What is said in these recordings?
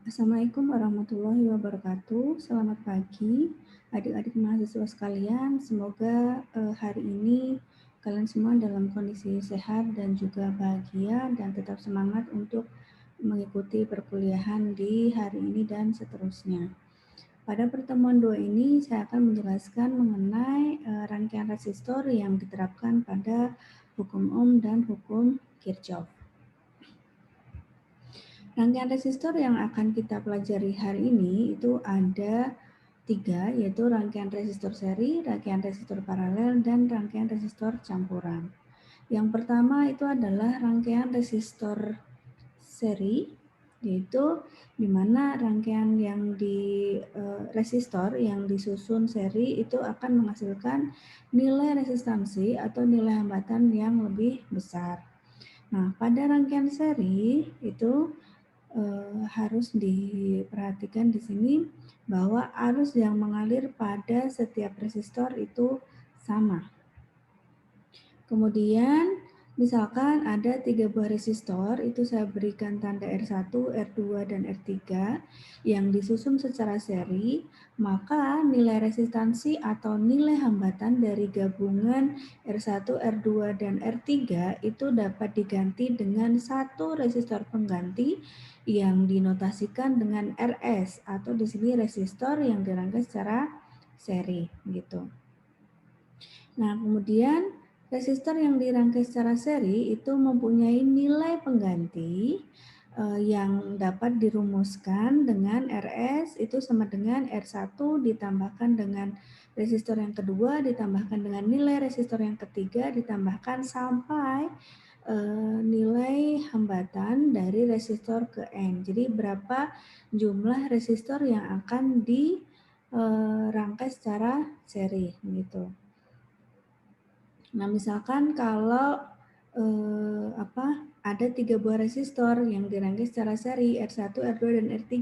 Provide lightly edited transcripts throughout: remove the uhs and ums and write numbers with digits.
Assalamualaikum warahmatullahi wabarakatuh. Selamat pagi, adik-adik mahasiswa sekalian. Semoga hari ini kalian semua dalam kondisi sehat dan juga bahagia dan tetap semangat untuk mengikuti perkuliahan di hari ini dan seterusnya. Pada pertemuan 2 ini saya akan menjelaskan mengenai rangkaian resistor yang diterapkan pada hukum Ohm dan hukum Kirchhoff. Rangkaian resistor yang akan kita pelajari hari ini itu ada 3, yaitu rangkaian resistor seri, rangkaian resistor paralel, dan rangkaian resistor campuran. Yang pertama itu adalah rangkaian resistor seri, yaitu di mana rangkaian yang resistor yang disusun seri itu akan menghasilkan nilai resistansi atau nilai hambatan yang lebih besar. Nah, pada rangkaian seri itu harus diperhatikan di sini bahwa arus yang mengalir pada setiap resistor itu sama. Kemudian misalkan ada 3 buah resistor, itu saya berikan tanda R1, R2, dan R3 yang disusun secara seri, maka nilai resistansi atau nilai hambatan dari gabungan R1, R2, dan R3 itu dapat diganti dengan satu resistor pengganti yang dinotasikan dengan RS atau di sini resistor yang dirangkai secara seri gitu. Nah, kemudian resistor yang dirangkai secara seri itu mempunyai nilai pengganti yang dapat dirumuskan dengan RS itu sama dengan R1 ditambahkan dengan resistor yang kedua, ditambahkan dengan nilai resistor yang ketiga, ditambahkan sampai nilai hambatan dari resistor ke N. Jadi berapa jumlah resistor yang akan dirangkai secara seri gitu. Nah, misalkan kalau ada 3 buah resistor yang dirangkai secara seri R1, R2, dan R3,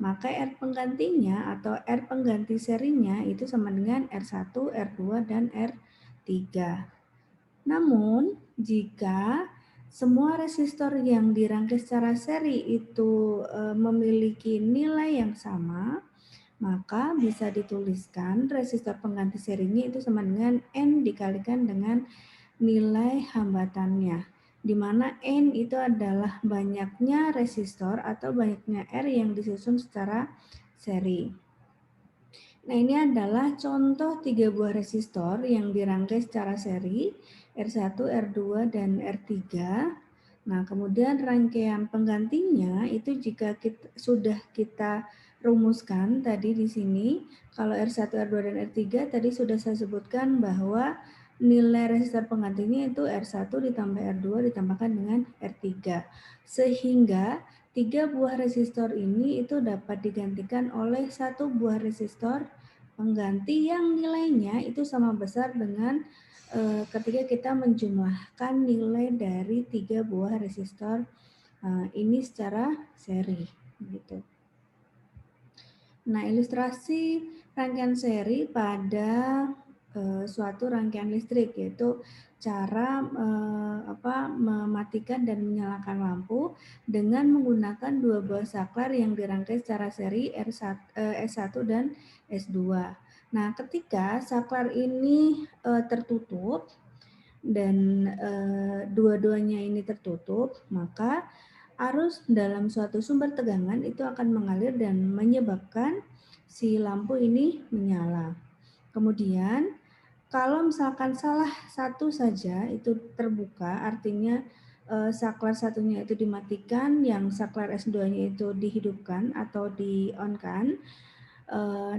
maka R penggantinya atau R pengganti serinya itu sama dengan R1, R2, dan R3. Namun, jika semua resistor yang dirangkai secara seri itu memiliki nilai yang sama, maka bisa dituliskan resistor pengganti serinya itu sama dengan N dikalikan dengan nilai hambatannya, di mana N itu adalah banyaknya resistor atau banyaknya R yang disusun secara seri. Nah, ini adalah contoh 3 buah resistor yang dirangkai secara seri, R1, R2, dan R3. Nah, kemudian rangkaian penggantinya itu jika sudah kita rumuskan tadi di sini, kalau R1, R2, dan R3 tadi sudah saya sebutkan bahwa nilai resistor penggantinya itu R1 ditambah R2 ditambahkan dengan R3. Sehingga 3 buah resistor ini itu dapat digantikan oleh 1 buah resistor pengganti yang nilainya itu sama besar dengan ketika kita menjumlahkan nilai dari 3 buah resistor ini secara seri gitu. Nah, ilustrasi rangkaian seri pada suatu rangkaian listrik yaitu cara mematikan dan menyalakan lampu dengan menggunakan 2 buah saklar yang dirangkai secara seri S1 dan S2. Nah, ketika saklar ini tertutup dan dua-duanya ini tertutup, maka arus dalam suatu sumber tegangan itu akan mengalir dan menyebabkan si lampu ini menyala. Kemudian kalau misalkan salah satu saja itu terbuka, artinya saklar satunya itu dimatikan, yang saklar S2-nya itu dihidupkan atau di-on-kan,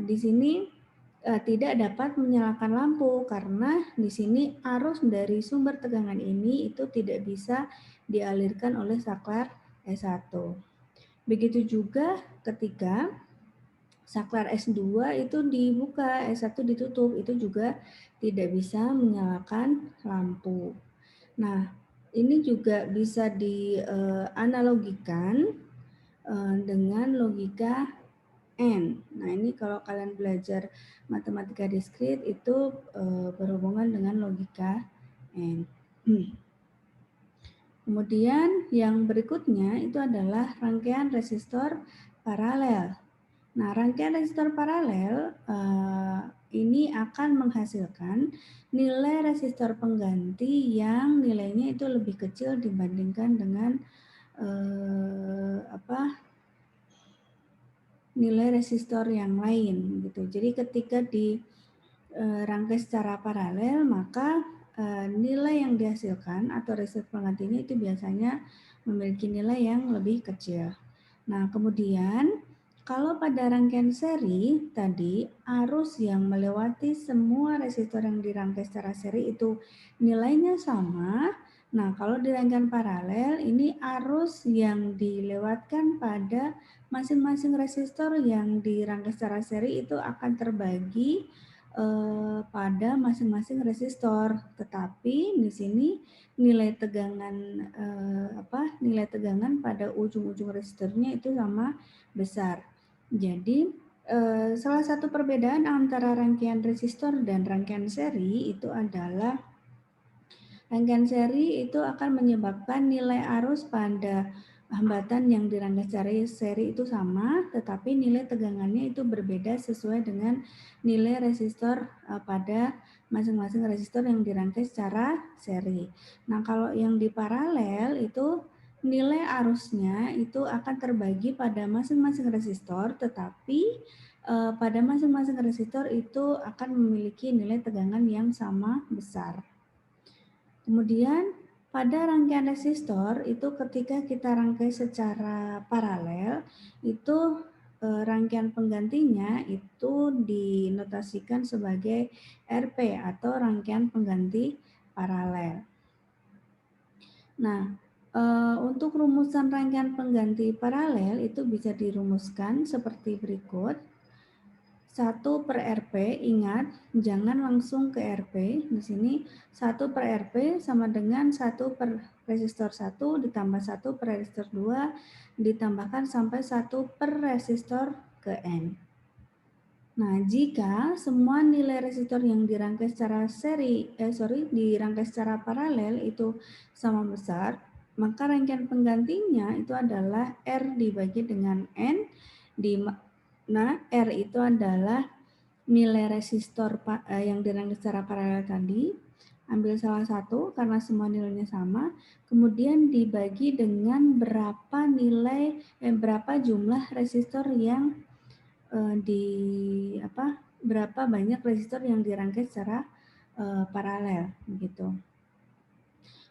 di sini tidak dapat menyalakan lampu karena di sini arus dari sumber tegangan ini itu tidak bisa dialirkan oleh saklar S1. Begitu juga ketika saklar S2 itu dibuka, S1 ditutup, itu juga tidak bisa menyalakan lampu. Nah, ini juga bisa dianalogikan dengan logika N. Nah, ini kalau kalian belajar matematika diskrit itu berhubungan dengan logika N. Kemudian yang berikutnya itu adalah rangkaian resistor paralel. Nah, rangkaian resistor paralel ini akan menghasilkan nilai resistor pengganti yang nilainya itu lebih kecil dibandingkan dengan nilai resistor yang lain gitu. Jadi ketika dirangkai secara paralel, maka nilai yang dihasilkan atau resistor penggantinya itu biasanya memiliki nilai yang lebih kecil. Nah, kemudian kalau pada rangkaian seri tadi, arus yang melewati semua resistor yang dirangkai secara seri itu nilainya sama. Nah, kalau di rangkaian paralel, ini arus yang dilewatkan pada masing-masing resistor yang dirangkai secara seri itu akan terbagi pada masing-masing resistor. Tetapi di sini nilai tegangan pada ujung-ujung resistornya itu sama besar. Jadi salah satu perbedaan antara rangkaian resistor dan rangkaian seri itu adalah rangkaian seri itu akan menyebabkan nilai arus pada hambatan yang dirangkai secara seri itu sama, tetapi nilai tegangannya itu berbeda sesuai dengan nilai resistor pada masing-masing resistor yang dirangkai secara seri. Nah, kalau yang di paralel itu nilai arusnya itu akan terbagi pada masing-masing resistor, tetapi pada masing-masing resistor itu akan memiliki nilai tegangan yang sama besar. Kemudian pada rangkaian resistor itu ketika kita rangkai secara paralel itu rangkaian penggantinya itu dinotasikan sebagai RP atau rangkaian pengganti paralel. Nah, untuk rumusan rangkaian pengganti paralel itu bisa dirumuskan seperti berikut. 1 per RP, ingat jangan langsung ke RP. Di sini 1 per RP sama dengan 1 per resistor 1 ditambah 1 per resistor 2 ditambahkan sampai 1 per resistor ke N. Nah, jika semua nilai resistor yang dirangkai secara dirangkai secara paralel itu sama besar, maka rangkaian penggantinya itu adalah R dibagi dengan N, di Nah, R itu adalah nilai resistor yang dirangkai secara paralel tadi. Ambil salah satu karena semua nilainya sama. Kemudian dibagi dengan berapa jumlah resistor yang berapa banyak resistor yang dirangkai secara paralel begitu.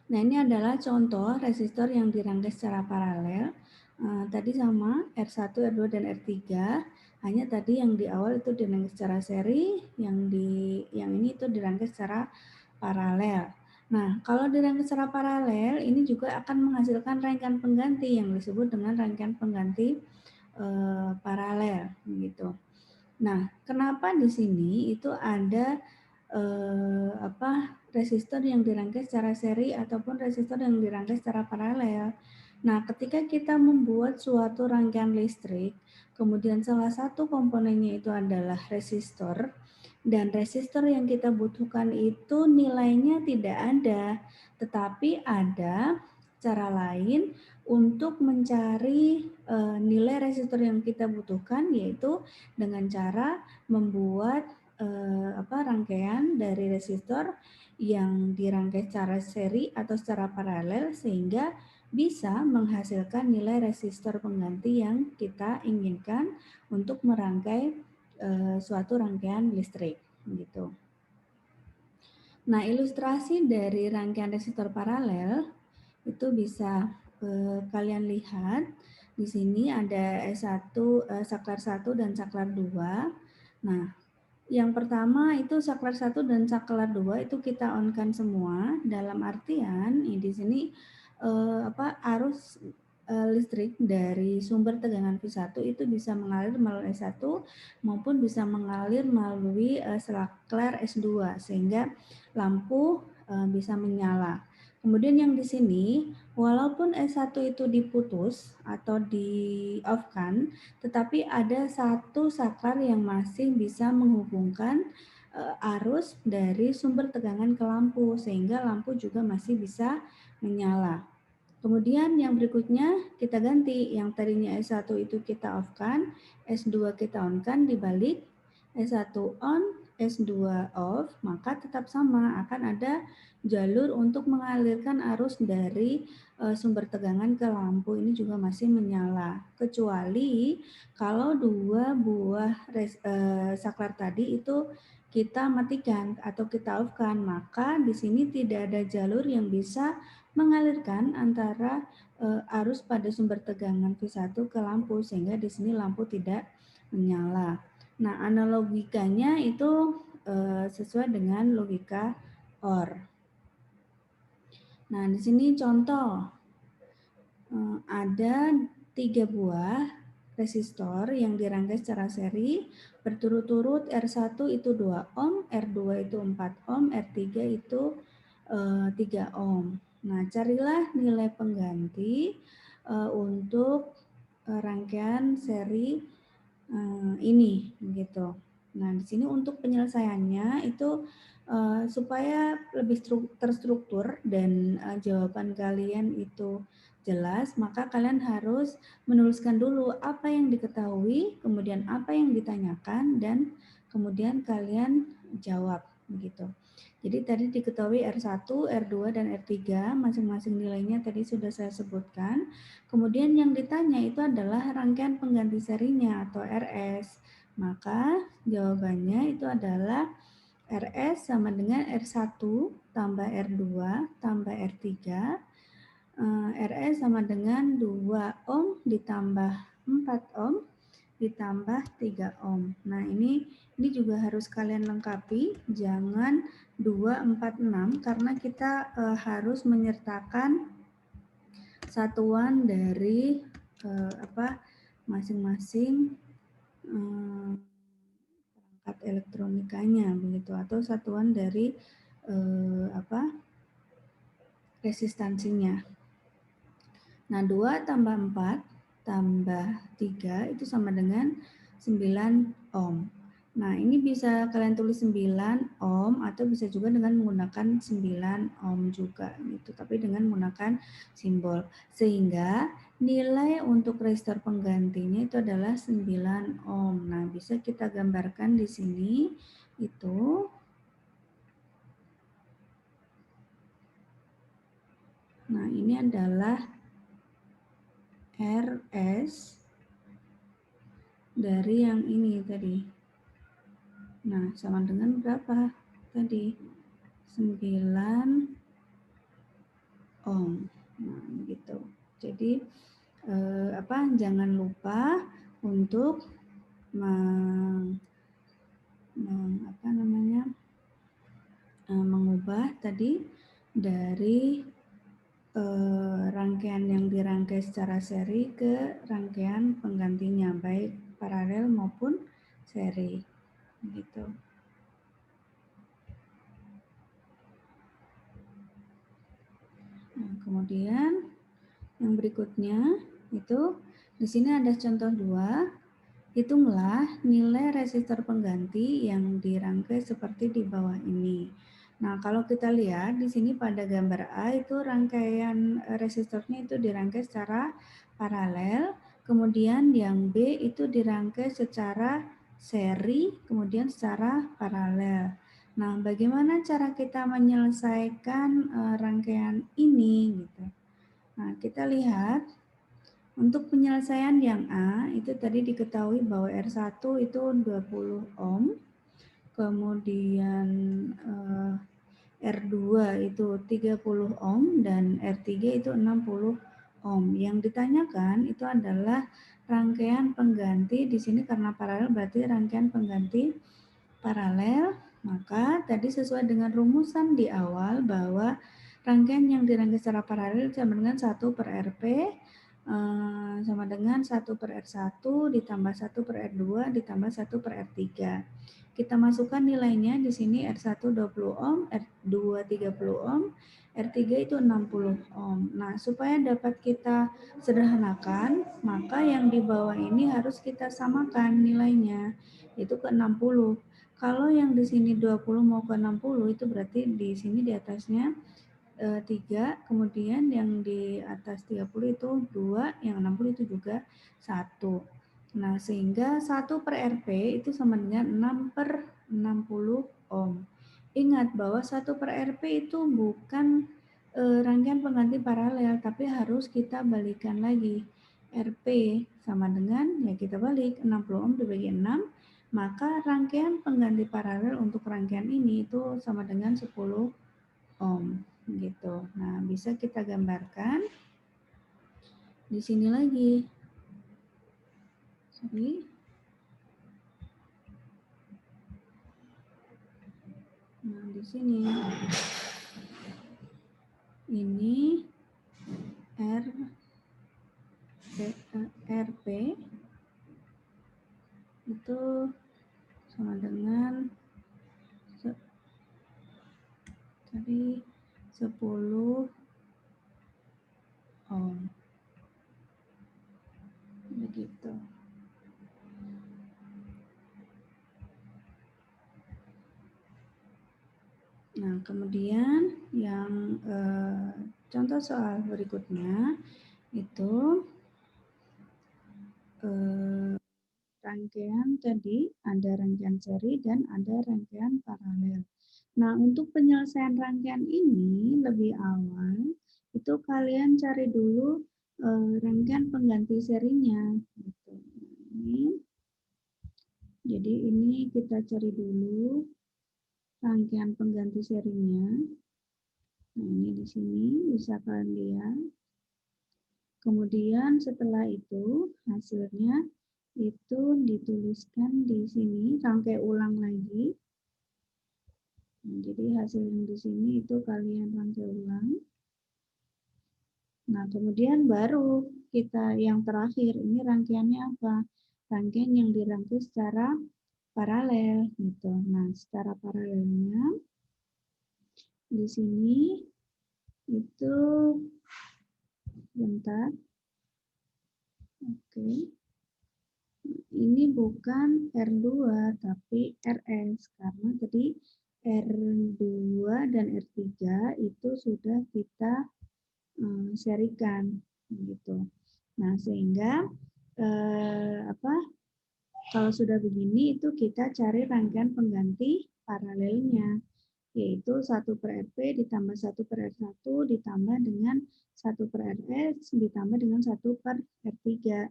Nah, ini adalah contoh resistor yang dirangkai secara paralel. Tadi sama R1, R2, dan R3. Hanya tadi yang di awal itu dirangkai secara seri, yang ini itu dirangkai secara paralel. Nah, kalau dirangkai secara paralel, ini juga akan menghasilkan rangkaian pengganti yang disebut dengan rangkaian pengganti paralel, gitu. Nah, kenapa di sini itu ada resistor yang dirangkai secara seri ataupun resistor yang dirangkai secara paralel. Nah, ketika kita membuat suatu rangkaian listrik, kemudian salah satu komponennya itu adalah resistor, dan resistor yang kita butuhkan itu nilainya tidak ada, tetapi ada cara lain untuk mencari nilai resistor yang kita butuhkan, yaitu dengan cara membuat rangkaian dari resistor yang dirangkai secara seri atau secara paralel sehingga bisa menghasilkan nilai resistor pengganti yang kita inginkan untuk merangkai suatu rangkaian listrik gitu. Nah, ilustrasi dari rangkaian resistor paralel itu bisa kalian lihat di sini ada S1, saklar 1 dan saklar 2. Nah, yang pertama itu saklar 1 dan saklar 2 itu kita on-kan semua, dalam artian di sini arus listrik dari sumber tegangan V1 itu bisa mengalir melalui S1 maupun bisa mengalir melalui saklar S2 sehingga lampu bisa menyala. Kemudian yang di sini, walaupun S1 itu diputus atau di off-kan, tetapi ada satu saklar yang masih bisa menghubungkan arus dari sumber tegangan ke lampu, sehingga lampu juga masih bisa menyala. Kemudian yang berikutnya kita ganti, yang tadinya S1 itu kita off-kan, S2 kita on-kan, dibalik S1 on, S2 off, maka tetap sama, akan ada jalur untuk mengalirkan arus dari sumber tegangan ke lampu ini juga masih menyala. Kecuali kalau dua buah saklar tadi itu kita matikan atau kita off-kan, maka di sini tidak ada jalur yang bisa mengalirkan antara arus pada sumber tegangan V1 ke lampu sehingga di sini lampu tidak menyala. Nah, analogikanya itu sesuai dengan logika OR. Nah, di sini contoh ada 3 buah resistor yang dirangkai secara seri berturut-turut R1 itu 2 ohm, R2 itu 4 ohm, R3 itu 3 ohm. Nah, carilah nilai pengganti untuk rangkaian seri ini gitu. Nah, di sini untuk penyelesaiannya itu supaya lebih terstruktur dan jawaban kalian itu jelas, maka kalian harus menuliskan dulu apa yang diketahui, kemudian apa yang ditanyakan, dan kemudian kalian jawab begitu. Jadi tadi diketahui R1, R2, dan R3, masing-masing nilainya tadi sudah saya sebutkan. Kemudian yang ditanya itu adalah rangkaian pengganti serinya atau RS. Maka jawabannya itu adalah RS sama dengan R1 tambah R2 tambah R3. RS sama dengan 2 ohm ditambah 4 ohm ditambah 3 ohm. Nah, ini juga harus kalian lengkapi, jangan 2, 4, 6 karena kita harus menyertakan satuan dari masing-masing perangkat elektronikanya begitu, atau satuan dari resistansinya. Nah, 2 tambah 4 tambah 3 itu sama dengan 9 ohm. Nah, ini bisa kalian tulis 9 ohm atau bisa juga dengan menggunakan 9 ohm juga gitu, tapi dengan menggunakan simbol. Sehingga nilai untuk resistor penggantinya itu adalah 9 ohm. Nah, bisa kita gambarkan di sini itu. Nah, ini adalah RS dari yang ini tadi. Nah, sama dengan berapa tadi? 9 ohm. Nah, gitu. Jadi jangan lupa untuk mengubah tadi dari rangkaian yang dirangkai secara seri ke rangkaian penggantinya, baik paralel maupun seri, gitu. Nah, kemudian yang berikutnya itu di sini ada contoh 2. Hitunglah nilai resistor pengganti yang dirangkai seperti di bawah ini. Nah, kalau kita lihat di sini pada gambar A itu rangkaian resistornya itu dirangkai secara paralel, kemudian yang B itu dirangkai secara seri, kemudian secara paralel. Nah, bagaimana cara kita menyelesaikan rangkaian ini gitu. Nah, kita lihat untuk penyelesaian yang A, itu tadi diketahui bahwa R1 itu 20 ohm, kemudian R2 itu 30 ohm, dan R3 itu 60 ohm. Yang ditanyakan itu adalah rangkaian pengganti, di sini karena paralel berarti rangkaian pengganti paralel, maka tadi sesuai dengan rumusan di awal bahwa rangkaian yang dirangkai secara paralel sama dengan 1 per RP sama dengan 1 per R1 ditambah 1 per R2 ditambah 1 per R3. Kita masukkan nilainya di sini R1 20 ohm, R2 30 ohm, R3 itu 60 ohm. Nah, supaya dapat kita sederhanakan, maka yang di bawah ini harus kita samakan nilainya, itu ke 60. Kalau yang di sini 20 mau ke 60 itu berarti di sini di atasnya 3, kemudian yang di atas 30 itu 2, yang 60 itu juga 1. Nah, sehingga 1 per Rp itu sama dengan 6 per 60 ohm. Ingat bahwa 1 per Rp itu bukan rangkaian pengganti paralel, tapi harus kita balikan lagi. Rp sama dengan, ya kita balik, 60 ohm dibagi 6, maka rangkaian pengganti paralel untuk rangkaian ini itu sama dengan 10 ohm gitu. Nah, bisa kita gambarkan di sini lagi. Sorry. Nah, di sini ini RP itu sama dengan tadi 10 ohm. Begitu. Nah, kemudian yang contoh soal berikutnya itu rangkaian tadi ada rangkaian seri dan ada rangkaian paralel. Nah, untuk penyelesaian rangkaian ini lebih awal itu kalian cari dulu rangkaian pengganti serinya. Gitu. Jadi ini kita cari dulu rangkaian pengganti serinya. Nah, ini di sini bisa kalian lihat. Kemudian setelah itu hasilnya itu dituliskan di sini, rangkai ulang lagi. Nah, jadi hasil yang di sini itu kalian rangkai ulang. Nah, kemudian baru kita yang terakhir, ini rangkaiannya apa? Rangkaian yang dirangkai secara paralel gitu. Nah, secara paralelnya di sini itu bentar. Oke. Ini bukan R2 tapi RS karena tadi R2 dan R3 itu sudah kita serikan gitu. Nah, sehingga kalau sudah begini itu kita cari rangkaian pengganti paralelnya, yaitu 1 per Rp ditambah 1 per R1 ditambah dengan 1 per RS ditambah dengan 1 per R3.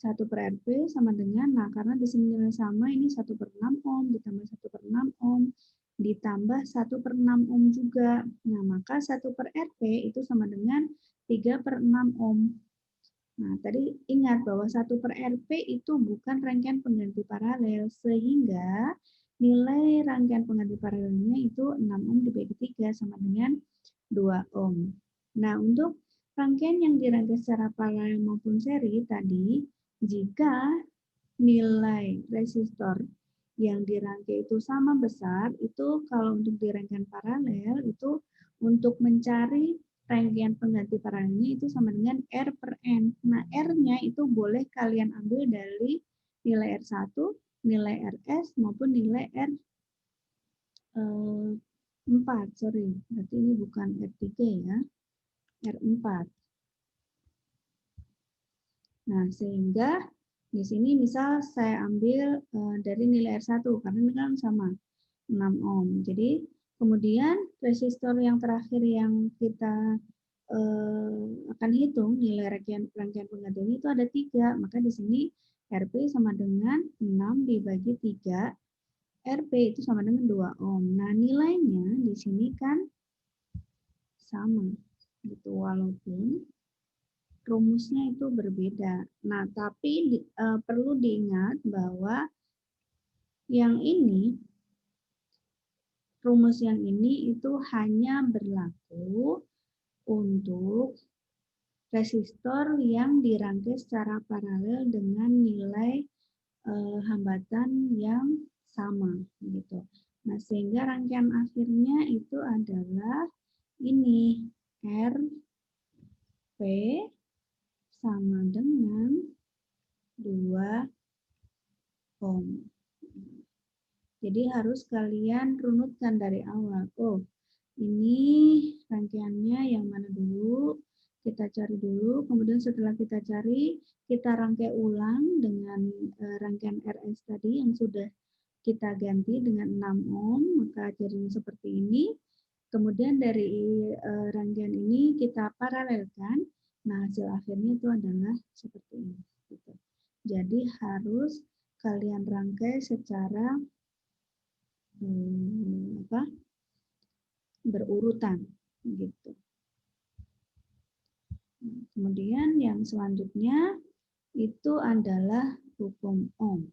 1 per Rp sama dengan, nah karena di sini nilai sama, ini 1 per 6 ohm ditambah 1 per 6 ohm ditambah 1 per 6 ohm juga. Nah, maka 1 per Rp itu sama dengan 3 per 6 ohm. Nah, tadi ingat bahwa 1 per Rp itu bukan rangkaian pengganti paralel, sehingga nilai rangkaian pengganti paralelnya itu 6 ohm dibagi 3 sama dengan 2 ohm. Nah, untuk rangkaian yang dirangkai secara paralel maupun seri tadi, jika nilai resistor yang dirangkai itu sama besar, itu kalau untuk dirangkaian paralel, itu untuk mencari rangkaian pengganti paralelnya itu sama dengan R per N. Nah, R-nya itu boleh kalian ambil dari nilai R1, nilai RS, maupun nilai R4. Sorry, berarti ini bukan R3 ya, R4. Nah, sehingga di sini misal saya ambil dari nilai R1, karena ini kan sama, 6 ohm. Jadi, kemudian resistor yang terakhir yang kita akan hitung nilai rangkaian penggantian itu ada 3, maka di sini Rp sama dengan 6 dibagi 3, Rp itu sama dengan 2 ohm. Nah, nilainya di sini kan sama, gitu, walaupun rumusnya itu berbeda. Nah, tapi perlu diingat bahwa yang ini, rumus yang ini itu hanya berlaku untuk resistor yang dirangkai secara paralel dengan nilai hambatan yang sama gitu. Nah, sehingga rangkaian akhirnya itu adalah ini Rp sama dengan 2 ohm. Jadi harus kalian runutkan dari awal. Oh, Ini rangkaiannya yang mana dulu? Kita cari dulu, kemudian setelah kita cari, kita rangkai ulang dengan rangkaian RS tadi yang sudah kita ganti dengan 6 ohm, maka jadinya seperti ini. Kemudian dari rangkaian ini kita paralelkan, nah hasil akhirnya itu adalah seperti ini. Gitu. Jadi harus kalian rangkai secara berurutan, gitu. Kemudian yang selanjutnya itu adalah hukum Ohm.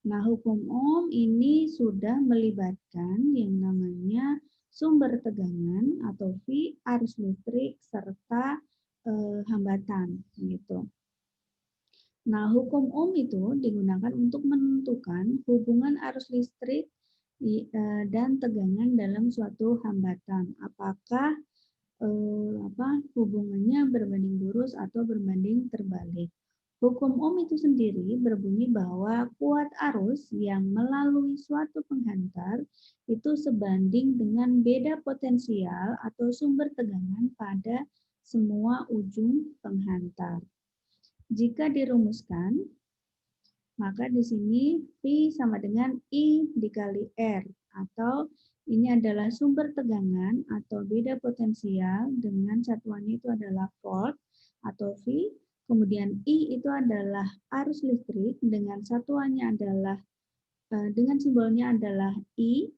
Nah, hukum Ohm ini sudah melibatkan yang namanya sumber tegangan atau V, arus listrik, serta hambatan. Gitu. Nah, hukum Ohm itu digunakan untuk menentukan hubungan arus listrik dan tegangan dalam suatu hambatan. Apakah hubungannya berbanding lurus atau berbanding terbalik. Hukum Ohm itu sendiri berbunyi bahwa kuat arus yang melalui suatu penghantar itu sebanding dengan beda potensial atau sumber tegangan pada semua ujung penghantar. Jika dirumuskan, maka di sini P sama dengan I dikali R, atau ini adalah sumber tegangan atau beda potensial dengan satuannya itu adalah volt atau V. Kemudian I itu adalah arus listrik dengan satuannya adalah dengan simbolnya adalah I,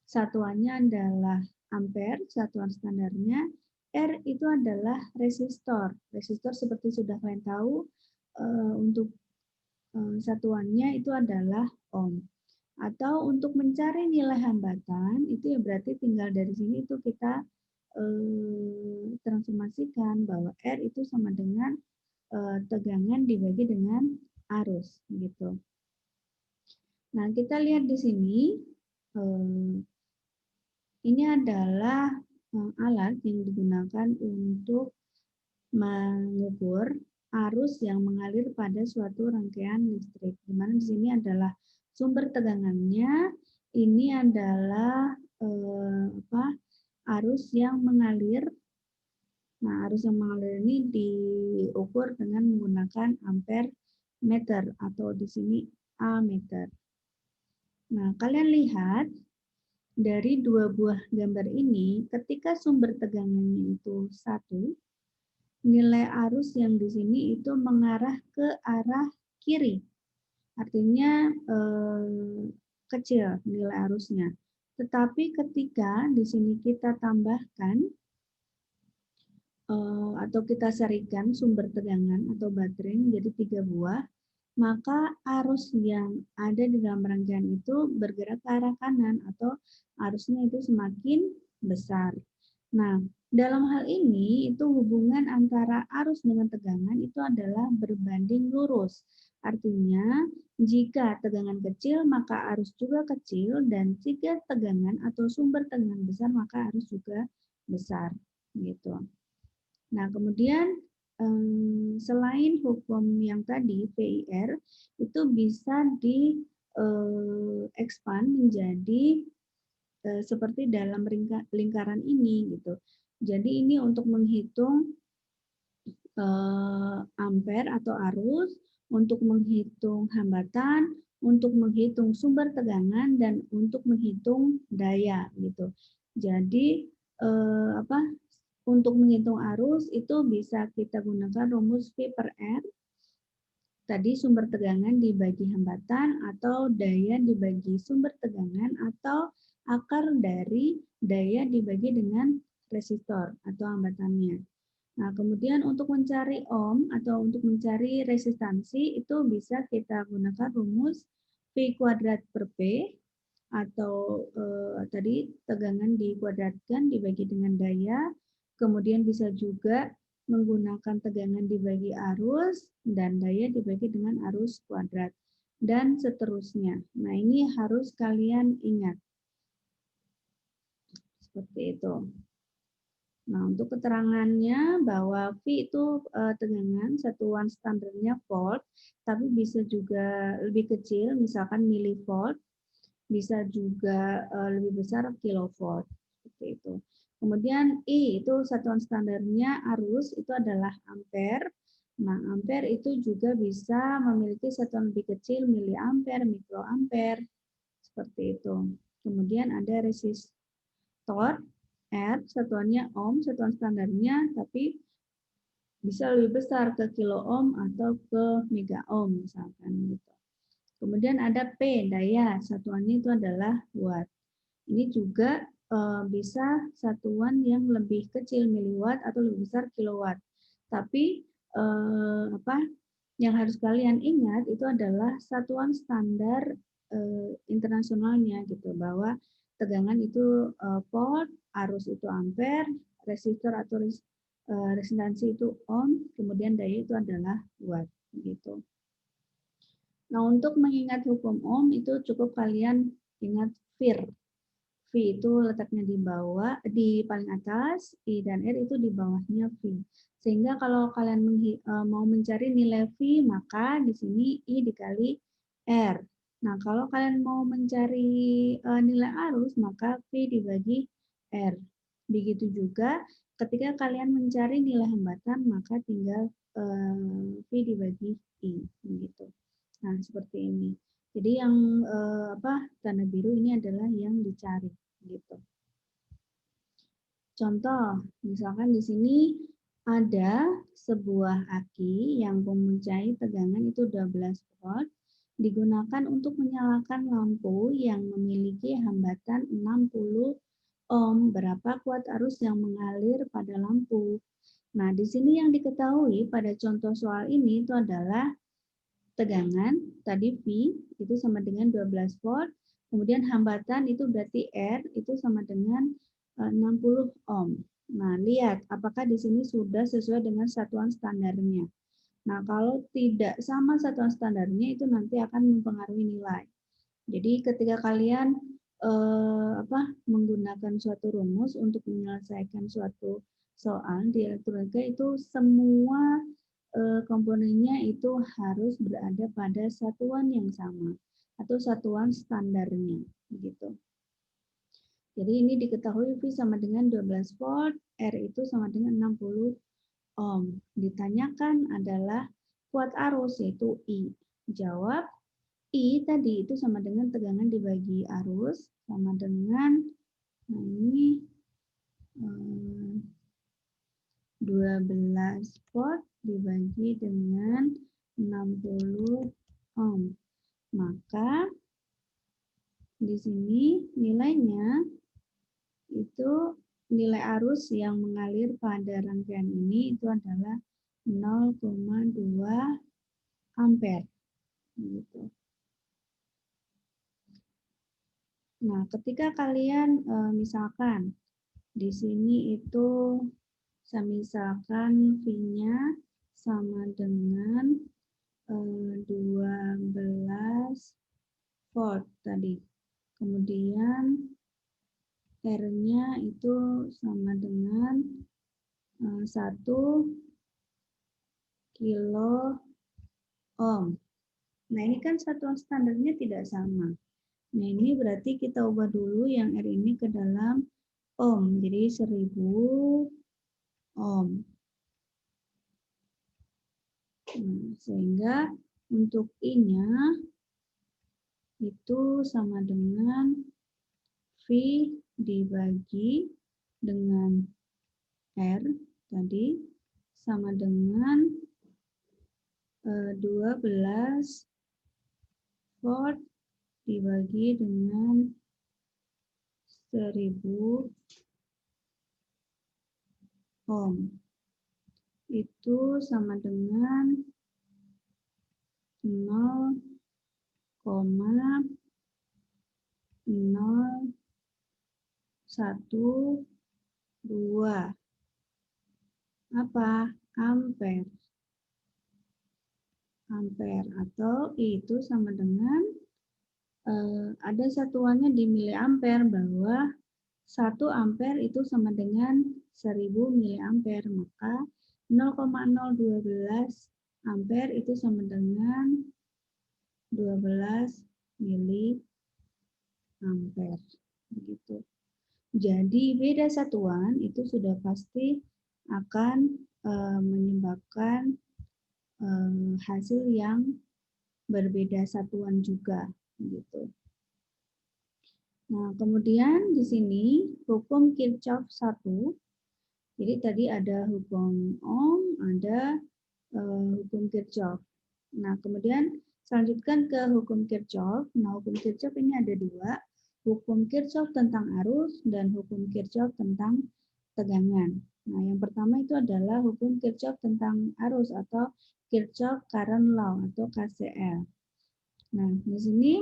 satuannya adalah ampere, satuan standarnya. R itu adalah resistor. Resistor seperti sudah kalian tahu untuk satuannya itu adalah ohm. Atau untuk mencari nilai hambatan, itu ya berarti tinggal dari sini itu kita transformasikan bahwa R itu sama dengan tegangan dibagi dengan arus. Gitu. Nah, kita lihat di sini, ini adalah alat yang digunakan untuk mengukur arus yang mengalir pada suatu rangkaian listrik. Di mana di sini adalah sumber tegangannya, ini adalah arus yang mengalir. Nah, arus yang mengalir ini diukur dengan menggunakan ampere meter atau di sini ammeter. Nah, kalian lihat dari dua buah gambar ini, ketika sumber tegangannya itu 1, nilai arus yang di sini itu mengarah ke arah kiri. Artinya kecil nilai arusnya. Tetapi ketika di sini kita tambahkan atau kita serikan sumber tegangan atau baterai menjadi 3 buah, maka arus yang ada di dalam rangkaian itu bergerak ke arah kanan atau arusnya itu semakin besar. Nah, dalam hal ini itu hubungan antara arus dengan tegangan itu adalah berbanding lurus. Artinya, jika tegangan kecil maka arus juga kecil, dan jika tegangan atau sumber tegangan besar maka arus juga besar. Gitu. Nah, kemudian selain hukum yang tadi PIR itu bisa di expand menjadi seperti dalam lingkaran ini gitu. Jadi ini untuk menghitung ampere atau arus, untuk menghitung hambatan, untuk menghitung sumber tegangan, dan untuk menghitung daya gitu. Jadi untuk menghitung arus itu bisa kita gunakan rumus V per R. Tadi sumber tegangan dibagi hambatan, atau daya dibagi sumber tegangan, atau akar dari daya dibagi dengan resistor atau hambatannya. Nah, kemudian untuk mencari ohm atau untuk mencari resistansi itu bisa kita gunakan rumus V kuadrat per P, atau tadi tegangan dikuadratkan dibagi dengan daya. Kemudian bisa juga menggunakan tegangan dibagi arus dan daya dibagi dengan arus kuadrat, dan seterusnya. Nah, ini harus kalian ingat. Seperti itu. Nah, untuk keterangannya bahwa V itu tegangan, satuan standarnya volt, tapi bisa juga lebih kecil, misalkan milivolt, bisa juga lebih besar kilovolt. Seperti itu. Kemudian I itu satuan standarnya arus itu adalah ampere. Nah, ampere itu juga bisa memiliki satuan lebih kecil miliampere, mikroampere, seperti itu. Kemudian ada resistor R, satuannya ohm, satuan standarnya, tapi bisa lebih besar ke kilo ohm atau ke mega ohm misalkan gitu. Kemudian ada P, daya, satuannya itu adalah watt. Ini juga bisa satuan yang lebih kecil miliwatt atau lebih besar kilowatt. Tapi yang harus kalian ingat itu adalah satuan standar internasionalnya gitu, bahwa tegangan itu volt, arus itu ampere, resistor atau resistansi itu ohm, kemudian daya itu adalah watt gitu. Nah, untuk mengingat hukum ohm itu cukup kalian ingat VIR. V itu letaknya di bawah, di paling atas, I dan R itu di bawahnya V. Sehingga kalau kalian mau mencari nilai V, maka di sini I dikali R. Nah, kalau kalian mau mencari nilai arus, maka V dibagi R. Begitu juga ketika kalian mencari nilai hambatan, maka tinggal V dibagi I. Begitu. Nah, seperti ini. Jadi yang tanda biru ini adalah yang dicari gitu. Contoh, misalkan di sini ada sebuah aki yang mempunyai tegangan itu 12 volt digunakan untuk menyalakan lampu yang memiliki hambatan 60 ohm. Berapa kuat arus yang mengalir pada lampu? Nah, di sini yang diketahui pada contoh soal ini itu adalah tegangan, tadi V itu sama dengan 12 volt, kemudian hambatan itu berarti R itu sama dengan 60 ohm. Nah, lihat apakah di sini sudah sesuai dengan satuan standarnya. Nah, kalau tidak sama satuan standarnya itu nanti akan mempengaruhi nilai. Jadi ketika kalian menggunakan suatu rumus untuk menyelesaikan suatu soal di elektronika itu semua komponennya itu harus berada pada satuan yang sama atau satuan standarnya begitu. Jadi ini diketahui V sama dengan 12 volt, R itu sama dengan 60 ohm. Ditanyakan adalah kuat arus yaitu I. Jawab I tadi itu sama dengan tegangan dibagi arus sama dengan ini 12 volt dibagi dengan 60 ohm. Maka di sini nilainya itu nilai arus yang mengalir pada rangkaian ini itu adalah 0,2 ampere. Gitu. Nah, ketika kalian misalkan di sini itu misalkan V-nya sama dengan 12 volt tadi. Kemudian R-nya itu sama dengan 1 kilo ohm. Nah, ini kan satuan standarnya tidak sama. Nah, ini berarti kita ubah dulu yang R ini ke dalam ohm. Jadi 1000 ohm. Nah, sehingga untuk I-nya itu sama dengan V dibagi dengan R tadi sama dengan 12 volt dibagi dengan 1000 ohm. Itu sama dengan 0,012 apa? Ampere. Ampere atau itu sama dengan ada satuannya di miliampere bahwa 1 ampere itu sama dengan 1000 miliampere, maka 0,012 ampere itu sama dengan 12 miliampere. Begitu. Jadi beda satuan itu sudah pasti akan menyebabkan hasil yang berbeda satuan juga gitu. Nah, kemudian di sini hukum Kirchhoff 1. Jadi tadi ada hukum Ohm, ada hukum Kirchhoff. Nah, kemudian selanjutkan ke hukum Kirchhoff. Nah, hukum Kirchhoff ini ada dua. Hukum Kirchhoff tentang arus dan hukum Kirchhoff tentang tegangan. Nah, yang pertama itu adalah hukum Kirchhoff tentang arus atau Kirchhoff Current Law atau KCL. Nah, di sini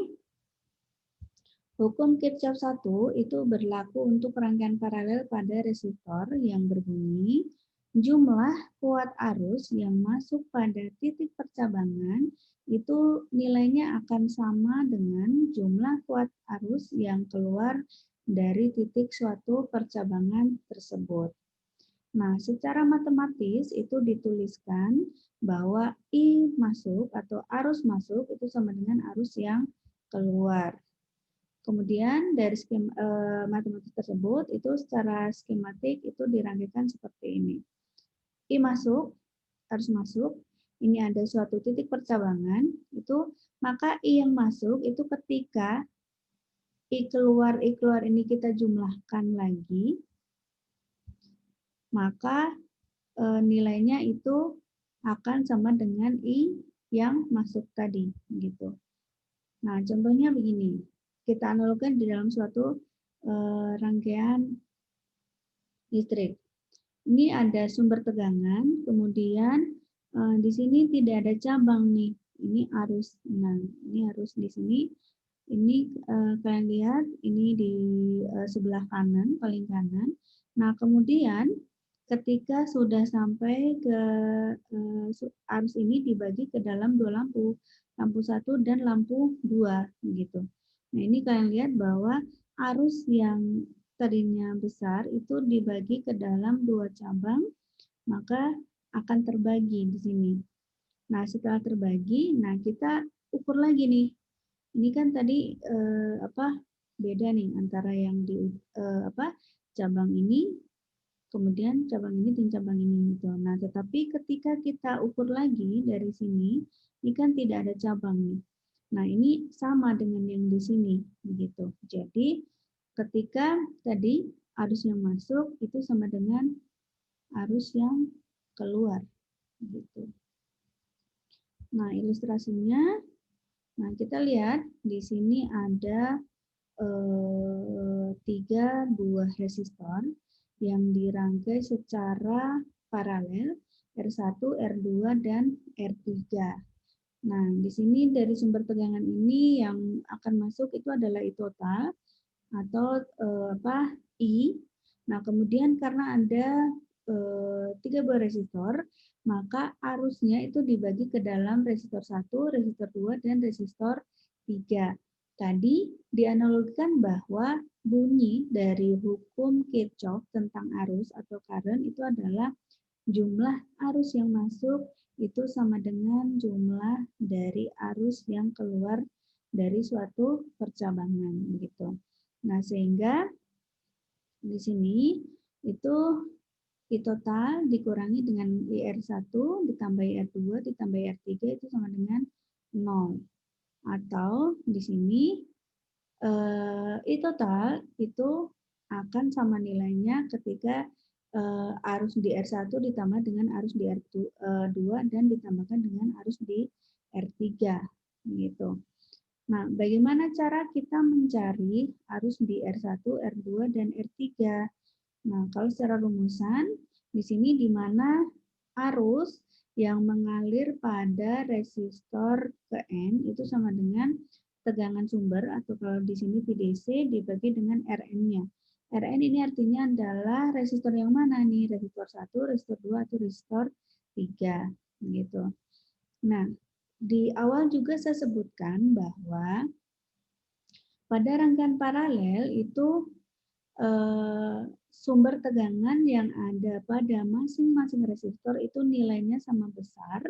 hukum Kirchhoff 1 itu berlaku untuk rangkaian paralel pada resistor yang berbunyi jumlah kuat arus yang masuk pada titik percabangan itu nilainya akan sama dengan jumlah kuat arus yang keluar dari titik suatu percabangan tersebut. Nah, secara matematis itu dituliskan bahwa I masuk atau arus masuk itu sama dengan arus yang keluar. Kemudian dari matematik tersebut itu secara skematik itu dirangkaikan seperti ini. I masuk, harus masuk, ini ada suatu titik percabangan, itu maka I yang masuk itu ketika I keluar ini kita jumlahkan lagi, maka nilainya itu akan sama dengan I yang masuk tadi, gitu. Nah, contohnya begini. Kita analogkan di dalam suatu rangkaian listrik. Ini ada sumber tegangan, kemudian di sini tidak ada cabang nih. Ini arus. Nah, ini arus di sini. Ini kalian lihat, ini di sebelah kanan, paling kanan. Nah, kemudian ketika sudah sampai ke arus ini dibagi ke dalam dua lampu, lampu 1 dan lampu 2 gitu. Nah, ini kalian lihat bahwa arus yang tadinya besar itu dibagi ke dalam dua cabang, maka akan terbagi di sini. Nah, setelah terbagi, nah kita ukur lagi nih. Ini kan tadi beda nih antara yang di cabang ini, kemudian cabang ini dan cabang ini gitu. Nah, tetapi ketika kita ukur lagi dari sini, ini kan tidak ada cabang nih. Nah, ini sama dengan yang di sini begitu. Jadi ketika tadi arus yang masuk itu sama dengan arus yang keluar gitu. Nah, ilustrasinya, nah kita lihat di sini ada 3 buah resistor yang dirangkai secara paralel R1, R2, dan R3. Nah, di sini dari sumber tegangan ini yang akan masuk itu adalah I total atau I. Nah, kemudian karena ada 3 buah resistor, maka arusnya itu dibagi ke dalam resistor 1, resistor 2, dan resistor 3. Tadi dianalogikan bahwa bunyi dari hukum Kirchhoff tentang arus atau current itu adalah jumlah arus yang masuk itu sama dengan jumlah dari arus yang keluar dari suatu percabangan begitu. Nah, sehingga di sini itu I total dikurangi dengan IR1 ditambah IR2 ditambah IR3 itu sama dengan 0. Atau di sini I total itu akan sama nilainya ketika arus di R1 ditambah dengan arus di R2 dan ditambahkan dengan arus di R3 gitu. Nah, bagaimana cara kita mencari arus di R1, R2 dan R3? Nah, kalau secara rumusan di sini di mana arus yang mengalir pada resistor ke N itu sama dengan tegangan sumber atau kalau di sini VDC dibagi dengan Rn-nya. Rn ini artinya adalah resistor yang mana nih? Resistor 1, resistor 2, atau resistor 3 gitu. Nah, di awal juga saya sebutkan bahwa pada rangkaian paralel itu sumber tegangan yang ada pada masing-masing resistor itu nilainya sama besar,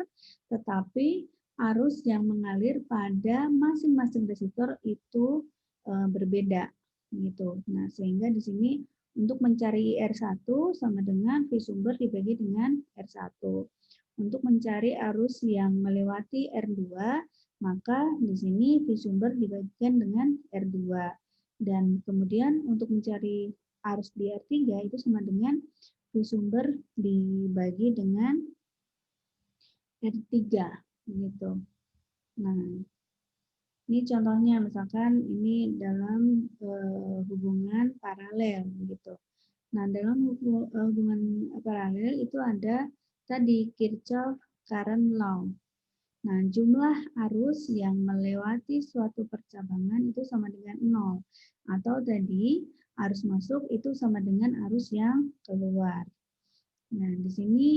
tetapi arus yang mengalir pada masing-masing resistor itu berbeda gitu. Nah, sehingga di sini Untuk mencari IR1 sama dengan V sumber dibagi dengan R1. Untuk mencari arus yang melewati R2, maka di sini V sumber dibagikan dengan R2. Dan kemudian untuk mencari arus di R3 itu sama dengan V sumber dibagi dengan R3 gitu. Nah, ini contohnya misalkan ini dalam hubungan paralel gitu. Nah, dalam hubungan paralel itu ada tadi Kirchhoff current law. Nah, jumlah arus yang melewati suatu percabangan itu sama dengan 0. Atau tadi arus masuk itu sama dengan arus yang keluar. Nah, di sini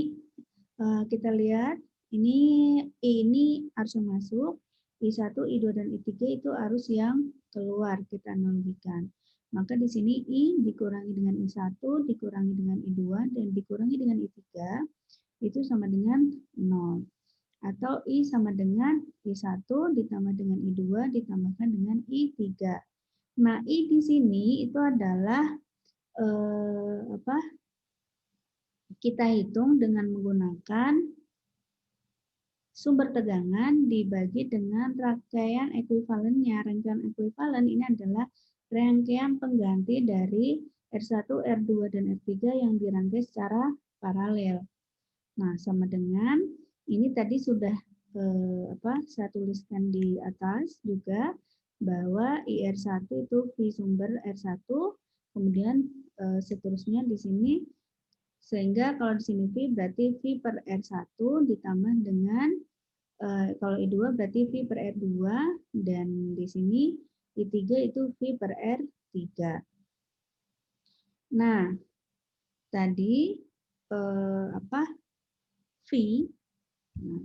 kita lihat ini arus yang masuk, I1, I2, dan I3 itu arus yang keluar kita analogikan. Maka di sini I dikurangi dengan I1, dikurangi dengan I2, dan dikurangi dengan I3 itu sama dengan 0. Atau I sama dengan I1 ditambah dengan I2 ditambahkan dengan I3. Nah, I di sini itu adalah kita hitung dengan menggunakan sumber tegangan dibagi dengan rangkaian ekuivalennya. Rangkaian ekuivalen ini adalah rangkaian pengganti dari R1, R2, dan R3 yang dirangkai secara paralel. Nah, sama dengan ini tadi sudah saya tuliskan di atas juga bahwa IR1 itu V sumber R1, kemudian seterusnya di sini, sehingga kalau di sini V berarti V per R1 ditambah dengan kalau I2 berarti V per R2, dan di sini I3 itu V per R3. Nah, tadi V, nah,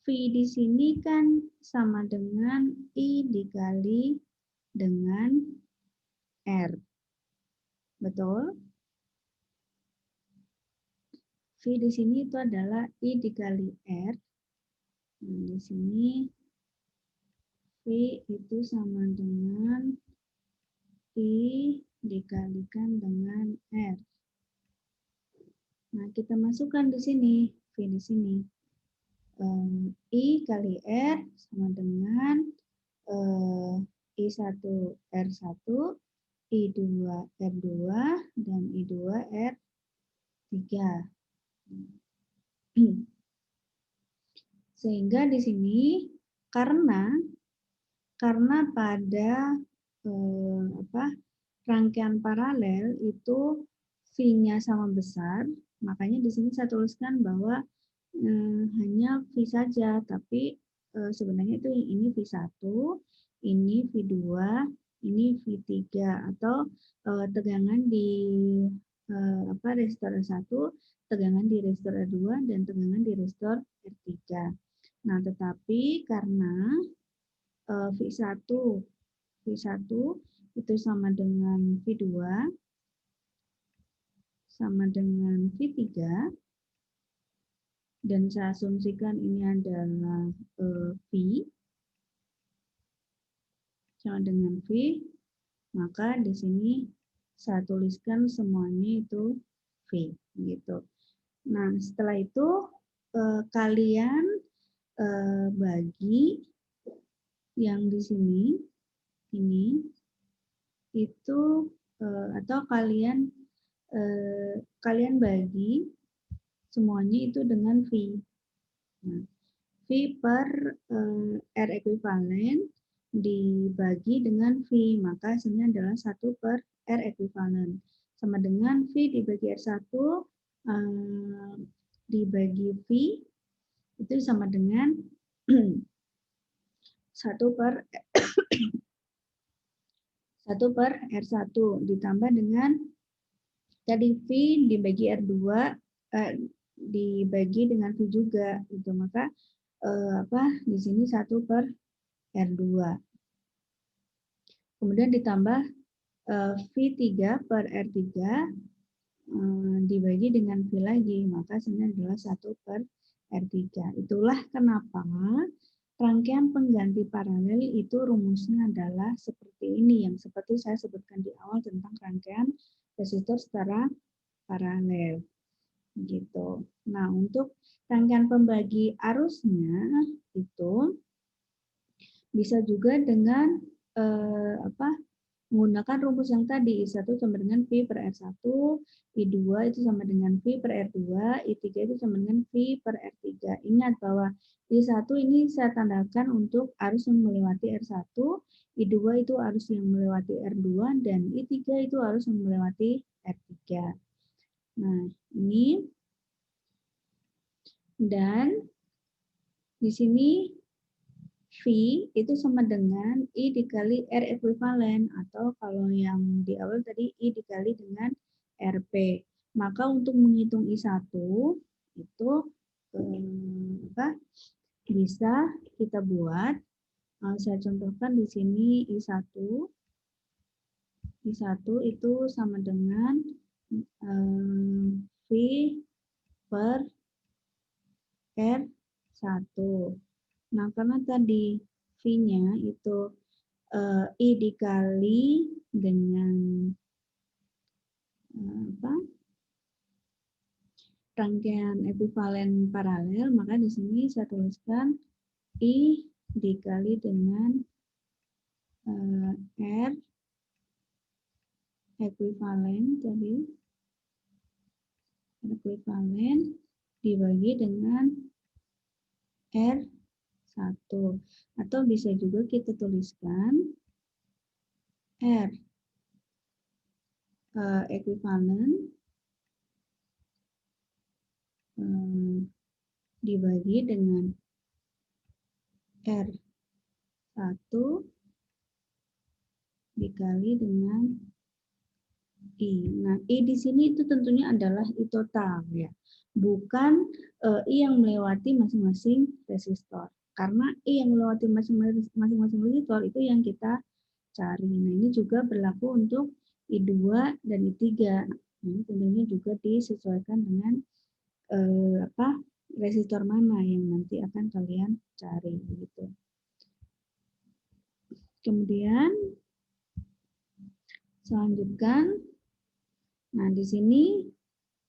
V di sini kan sama dengan I dikali dengan R. Betul? V di sini itu adalah I dikali R. Nah, di sini V itu sama dengan I dikalikan dengan R. Nah, kita masukkan di sini, V di sini. I kali R sama dengan I1 R1, I2 R2, dan I2 R3. Sehingga di sini karena pada rangkaian paralel itu V-nya sama besar, makanya di sini saya tuliskan bahwa hanya V saja, tapi sebenarnya itu ini V1, ini V2, ini V3, atau tegangan di resistor R1, tegangan di resistor R2, dan tegangan di resistor R3. Nah, tetapi karena V1 itu sama dengan V2 sama dengan V3, dan saya asumsikan ini adalah V sama dengan V, maka di sini saya tuliskan semuanya itu V gitu. Nah, setelah itu kalian bagi yang di sini ini itu atau kalian bagi semuanya itu dengan V. Nah, V per R ekuivalen dibagi dengan V, maka hasilnya adalah 1 per R ekuivalen. Sama dengan V dibagi R1 dibagi V, itu sama dengan 1 per R1 ditambah dengan tadi V dibagi R2 dibagi dengan V juga gitu, maka di sini 1 per R2. Kemudian ditambah V3 per R3 dibagi dengan V lagi, maka hasilnya adalah 1 per R3. Itulah kenapa rangkaian pengganti paralel itu rumusnya adalah seperti ini, yang seperti saya sebutkan di awal tentang rangkaian resistor secara paralel gitu. Nah, untuk rangkaian pembagi arusnya itu bisa juga dengan menggunakan rumus yang tadi, I1 sama dengan V per R1, I2 itu sama dengan V per R2, I3 itu sama dengan V per R3. Ingat bahwa I1 ini saya tandakan untuk arus yang melewati R1, I2 itu arus yang melewati R2, dan I3 itu arus yang melewati R3. Nah, ini dan di sini V itu sama dengan I dikali R ekuivalen, atau kalau yang di awal tadi I dikali dengan RP. Maka untuk menghitung I1 itu bisa kita buat, saya contohkan di sini I1 itu sama dengan V per R1. Nah, karena tadi V-nya itu I dikali dengan rangkaian ekuivalen paralel, maka di sini saya tuliskan I dikali dengan R ekuivalen tadi, ekuivalen dibagi dengan R1. Atau bisa juga kita tuliskan R ekuivalen dibagi dengan R1 dikali dengan I. Nah, I di sini itu tentunya adalah I total ya. Bukan I yang melewati masing-masing resistor. Karena I yang melewati masing-masing resistor itu yang kita cari. Nah, ini juga berlaku untuk I2 dan I3. Ini tentunya juga disesuaikan dengan resistor mana yang nanti akan kalian cari gitu. Kemudian selanjutkan, nah di sini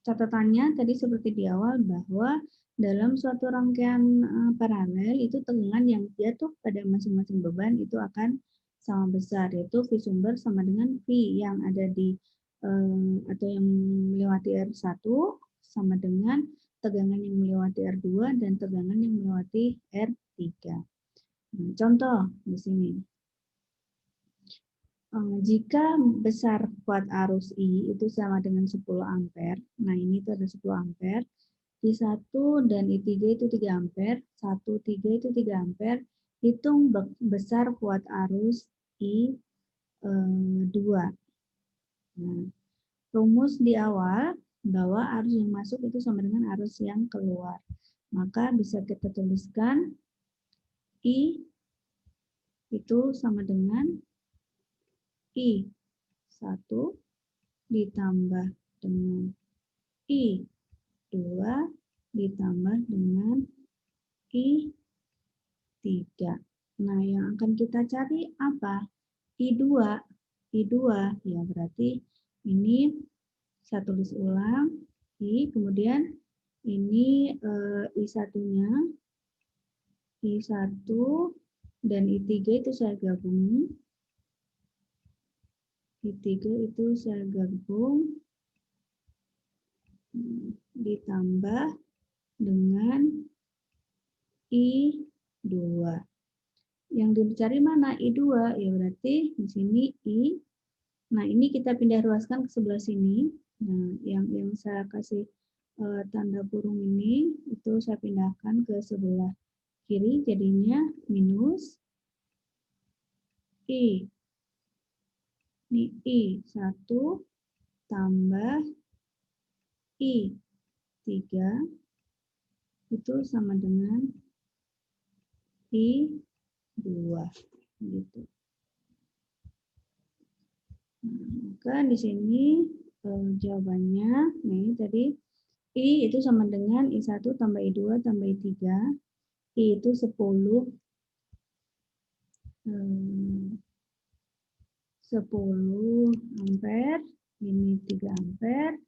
catatannya tadi seperti di awal bahwa dalam suatu rangkaian paralel itu tegangan yang jatuh pada masing-masing beban itu akan sama besar, yaitu V sumber sama dengan V yang ada di atau yang melewati R1 sama dengan tegangan yang melewati R2 dan tegangan yang melewati R3. Nah, contoh di sini. Jika besar kuat arus I itu sama dengan 10 ampere, nah ini itu ada 10 ampere, I1 dan I3 itu 3 ampere, 1, 3 itu 3 ampere, hitung besar kuat arus I2. Nah, rumus di awal bahwa arus yang masuk itu sama dengan arus yang keluar. Maka bisa kita tuliskan I itu sama dengan I1 ditambah dengan I2 ditambah dengan I3. Nah, yang akan kita cari apa? I2 ya berarti ini saya tulis ulang I, kemudian ini I1-nya I1 dan I3 itu saya gabung. I3 itu saya gabung ditambah dengan I2. Yang dicari mana? I2. Ya berarti di sini I. Nah, ini kita pindah ruaskan ke sebelah sini. Nah, yang saya kasih tanda kurung ini itu saya pindahkan ke sebelah kiri, jadinya minus I. Ini I1 tambah I3 itu sama dengan I2 gitu. Maka di sini jawabannya, nah ini tadi I itu sama dengan I1 tambah I2 tambah I3. I itu 10 ampere Ini 3 ampere.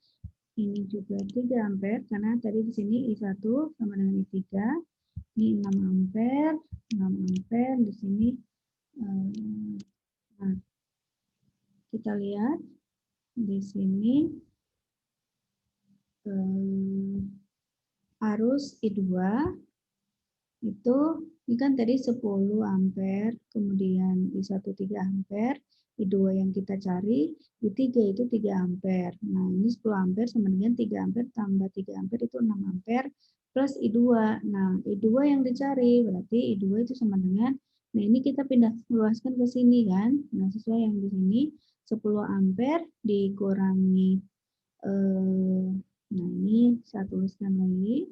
Ini juga 3 ampere karena tadi di sini I1 sama dengan I3. Ini 6 ampere, 6 ampere di sini. Nah, kita lihat di sini arus I2 itu ini kan tadi 10 ampere, kemudian I1 3 ampere, I2 yang kita cari, I3 itu 3 ampere. Nah, ini 10 ampere sama dengan 3 ampere tambah 3 ampere itu 6 ampere plus I2. Nah, I2 yang dicari berarti I2 itu sama dengan, nah ini kita pindah luaskan ke sini kan. Nah, sesuai yang di sini 10 ampere dikurangi nah ini saya tuliskan lagi.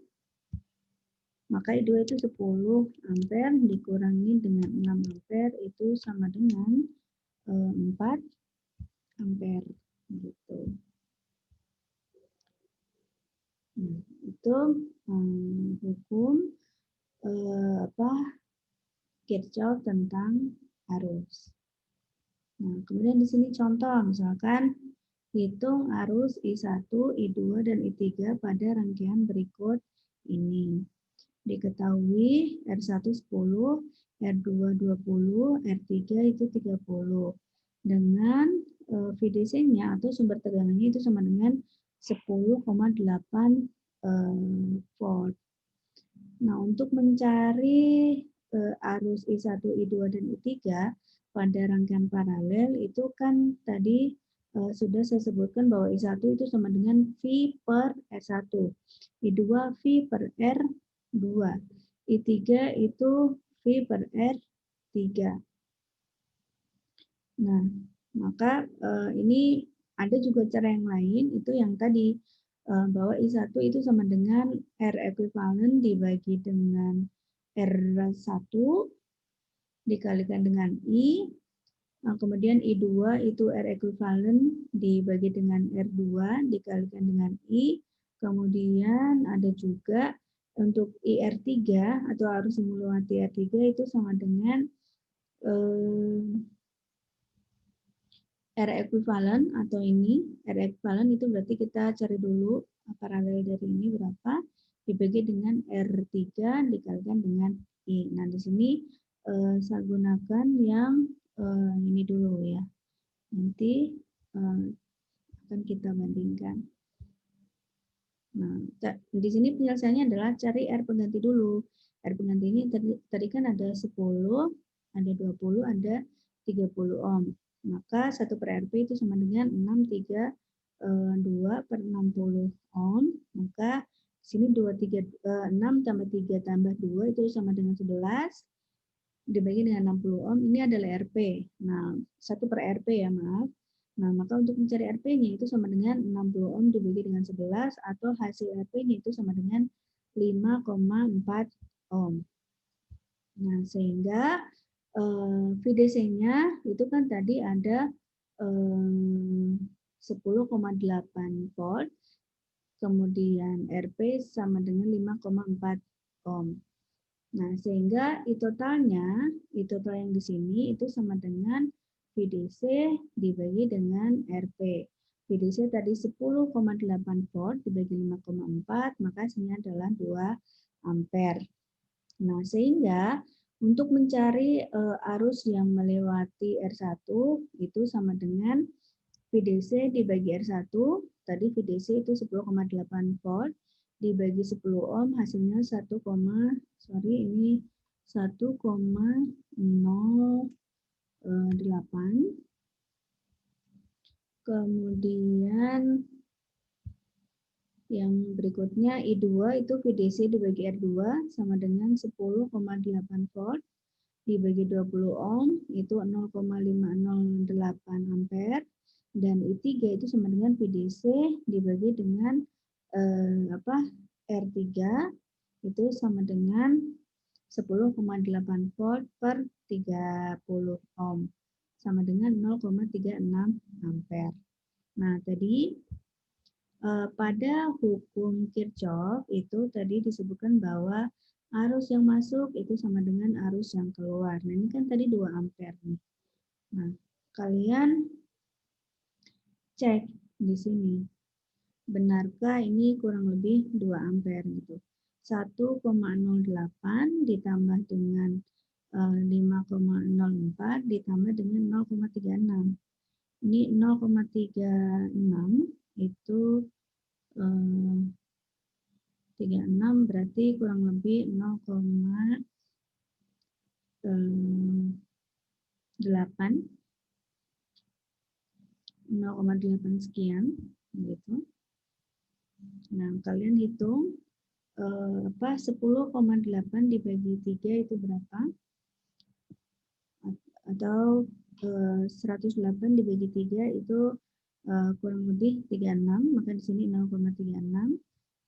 Maka I2 itu 10 ampere dikurangi dengan 6 ampere itu sama dengan 4 ampere gitu. Nah, itu hukum Kirchhoff tentang arus. Nah, kemudian di sini contoh, misalkan hitung arus I1, I2, dan I3 pada rangkaian berikut ini. Diketahui R1 10, R2 20, R3 itu 30. Dengan VDC-nya atau sumber tegangannya itu sama dengan 10,8 volt. Nah, untuk mencari arus I1, I2, dan I3 pada rangkaian paralel itu kan tadi sudah saya sebutkan bahwa I1 itu sama dengan V per R1, I2 V per R2, I3 itu V per R3. Nah, maka ini ada juga cara yang lain, itu yang tadi bahwa I1 itu sama dengan R ekuivalen dibagi dengan R1 dikalikan dengan I. Nah, kemudian I2 itu R ekuivalen dibagi dengan R2 dikalikan dengan I. Kemudian ada juga untuk IR3 atau arus yang melewati R3 itu sama dengan R ekuivalen atau ini. R ekuivalen itu berarti kita cari dulu paralel dari ini berapa dibagi dengan R3 dikalikan dengan I. Nah, di sini saya gunakan yang ini dulu ya. Nanti akan kita bandingkan. Nah, di sini penyelesaiannya adalah cari R pengganti dulu. R pengganti ini tadi kan ada 10, ada 20, ada 30 ohm. Maka 1 per RP itu sama dengan 632 per 60 ohm. Maka sini 6 tambah 3 tambah 2 itu sama dengan 11 dibagi dengan 60 ohm. Ini adalah RP. Nah, 1 per RP ya, maaf. Nah, maka untuk mencari RP-nya itu sama dengan 60 ohm dibagi dengan 11 atau hasil RP-nya itu sama dengan 5,4 ohm. Nah, sehingga VDC-nya itu kan tadi ada 10,8 volt, kemudian RP sama dengan 5,4 ohm. Nah, sehingga I-total yang di sini itu sama dengan VDC dibagi dengan RP. VDC tadi 10,8 volt dibagi 5,4, maka sini adalah 2 ampere. Nah, sehingga untuk mencari arus yang melewati R1 itu sama dengan VDC dibagi R1, tadi VDC itu 10,8 volt, dibagi 10 ohm hasilnya 1,08. Kemudian yang berikutnya I2 itu VDC dibagi R2 sama dengan 10,8 volt dibagi 20 ohm itu 0,508 ampere, dan I3 itu sama dengan VDC dibagi dengan R3 itu sama dengan 10,8 volt per 30 ohm sama dengan 0,36 ampere. Nah, tadi pada hukum Kirchhoff itu tadi disebutkan bahwa arus yang masuk itu sama dengan arus yang keluar. Nah, ini kan tadi 2 ampere nih. Nah, kalian cek di sini. Benarkah ini kurang lebih 2 ampere gitu. 1,08 ditambah dengan 5,04 ditambah dengan 0,36. Ini 0,36 itu 36 berarti kurang lebih 0,8 sekian gitu. Nah, kalian hitung 10,8 dibagi 3 itu berapa? Atau 108 dibagi 3 itu kurang lebih 36, maka di sini 0,36,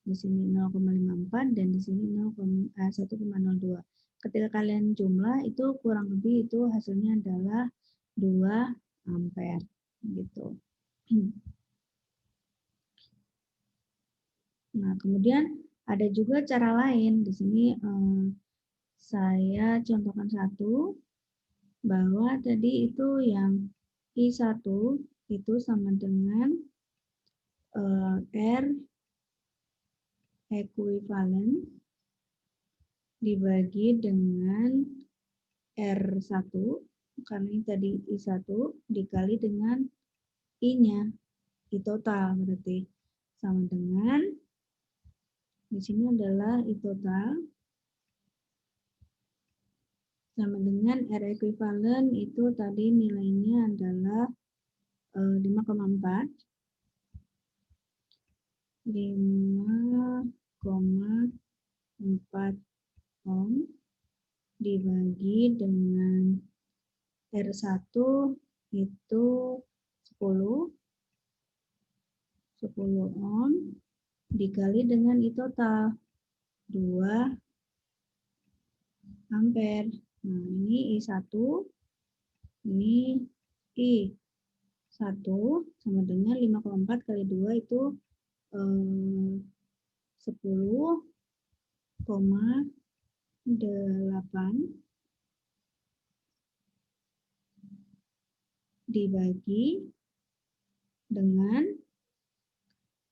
di sini 0,54 dan di sini 1,02. Ketika kalian jumlah itu kurang lebih itu hasilnya adalah 2 ampere gitu. Nah, kemudian ada juga cara lain. Di sini saya contohkan satu, bahwa tadi itu yang I1 itu sama dengan R ekuivalen dibagi dengan R1, karena ini tadi I1 dikali dengan I-nya, I total berarti sama dengan, di sini adalah I total sama dengan R ekuivalen itu tadi nilainya adalah 5,4 ohm dibagi dengan R1 itu 10 ohm dikali dengan I total 2 ampere. Nah, ini I1, ini I1 sama dengan 5,4 kali 2 itu 10,8 dibagi dengan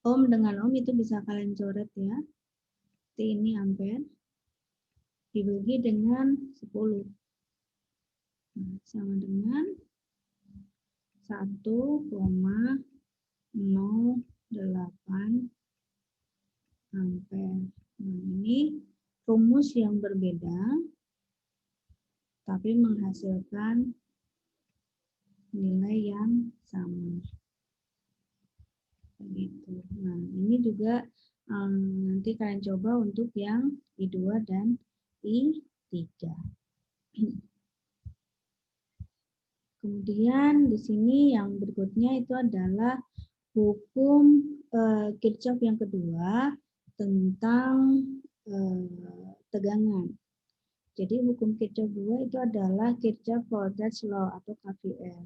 ohm itu bisa kalian coret ya. T ini ampere dibagi dengan 10. Nah, sama dengan 1,08 ampere. Nah, ini rumus yang berbeda tapi menghasilkan nilai yang sama. Begitu. Nah, ini juga nanti kalian coba untuk yang I2 dan I3. Kemudian di sini yang berikutnya itu adalah hukum Kirchhoff yang kedua tentang tegangan. Jadi hukum Kirchhoff 2 itu adalah Kirchhoff Voltage Law atau KVL.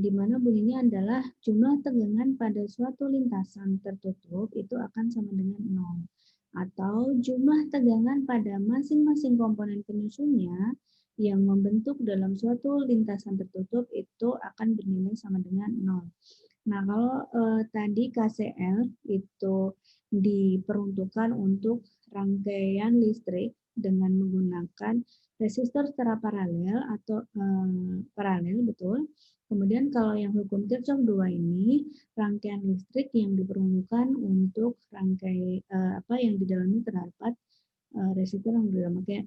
Di mana bunyinya adalah jumlah tegangan pada suatu lintasan tertutup itu akan sama dengan 0. Atau jumlah tegangan pada masing-masing komponen penyusunnya yang membentuk dalam suatu lintasan tertutup itu akan bernilai sama dengan 0. Nah, kalau tadi KCL itu diperuntukkan untuk rangkaian listrik dengan menggunakan resistor secara paralel atau paralel, betul. Kemudian kalau yang hukum Kirchhoff 2 ini rangkaian listrik yang diperuntukkan untuk rangkai yang di dalamnya terdapat resistor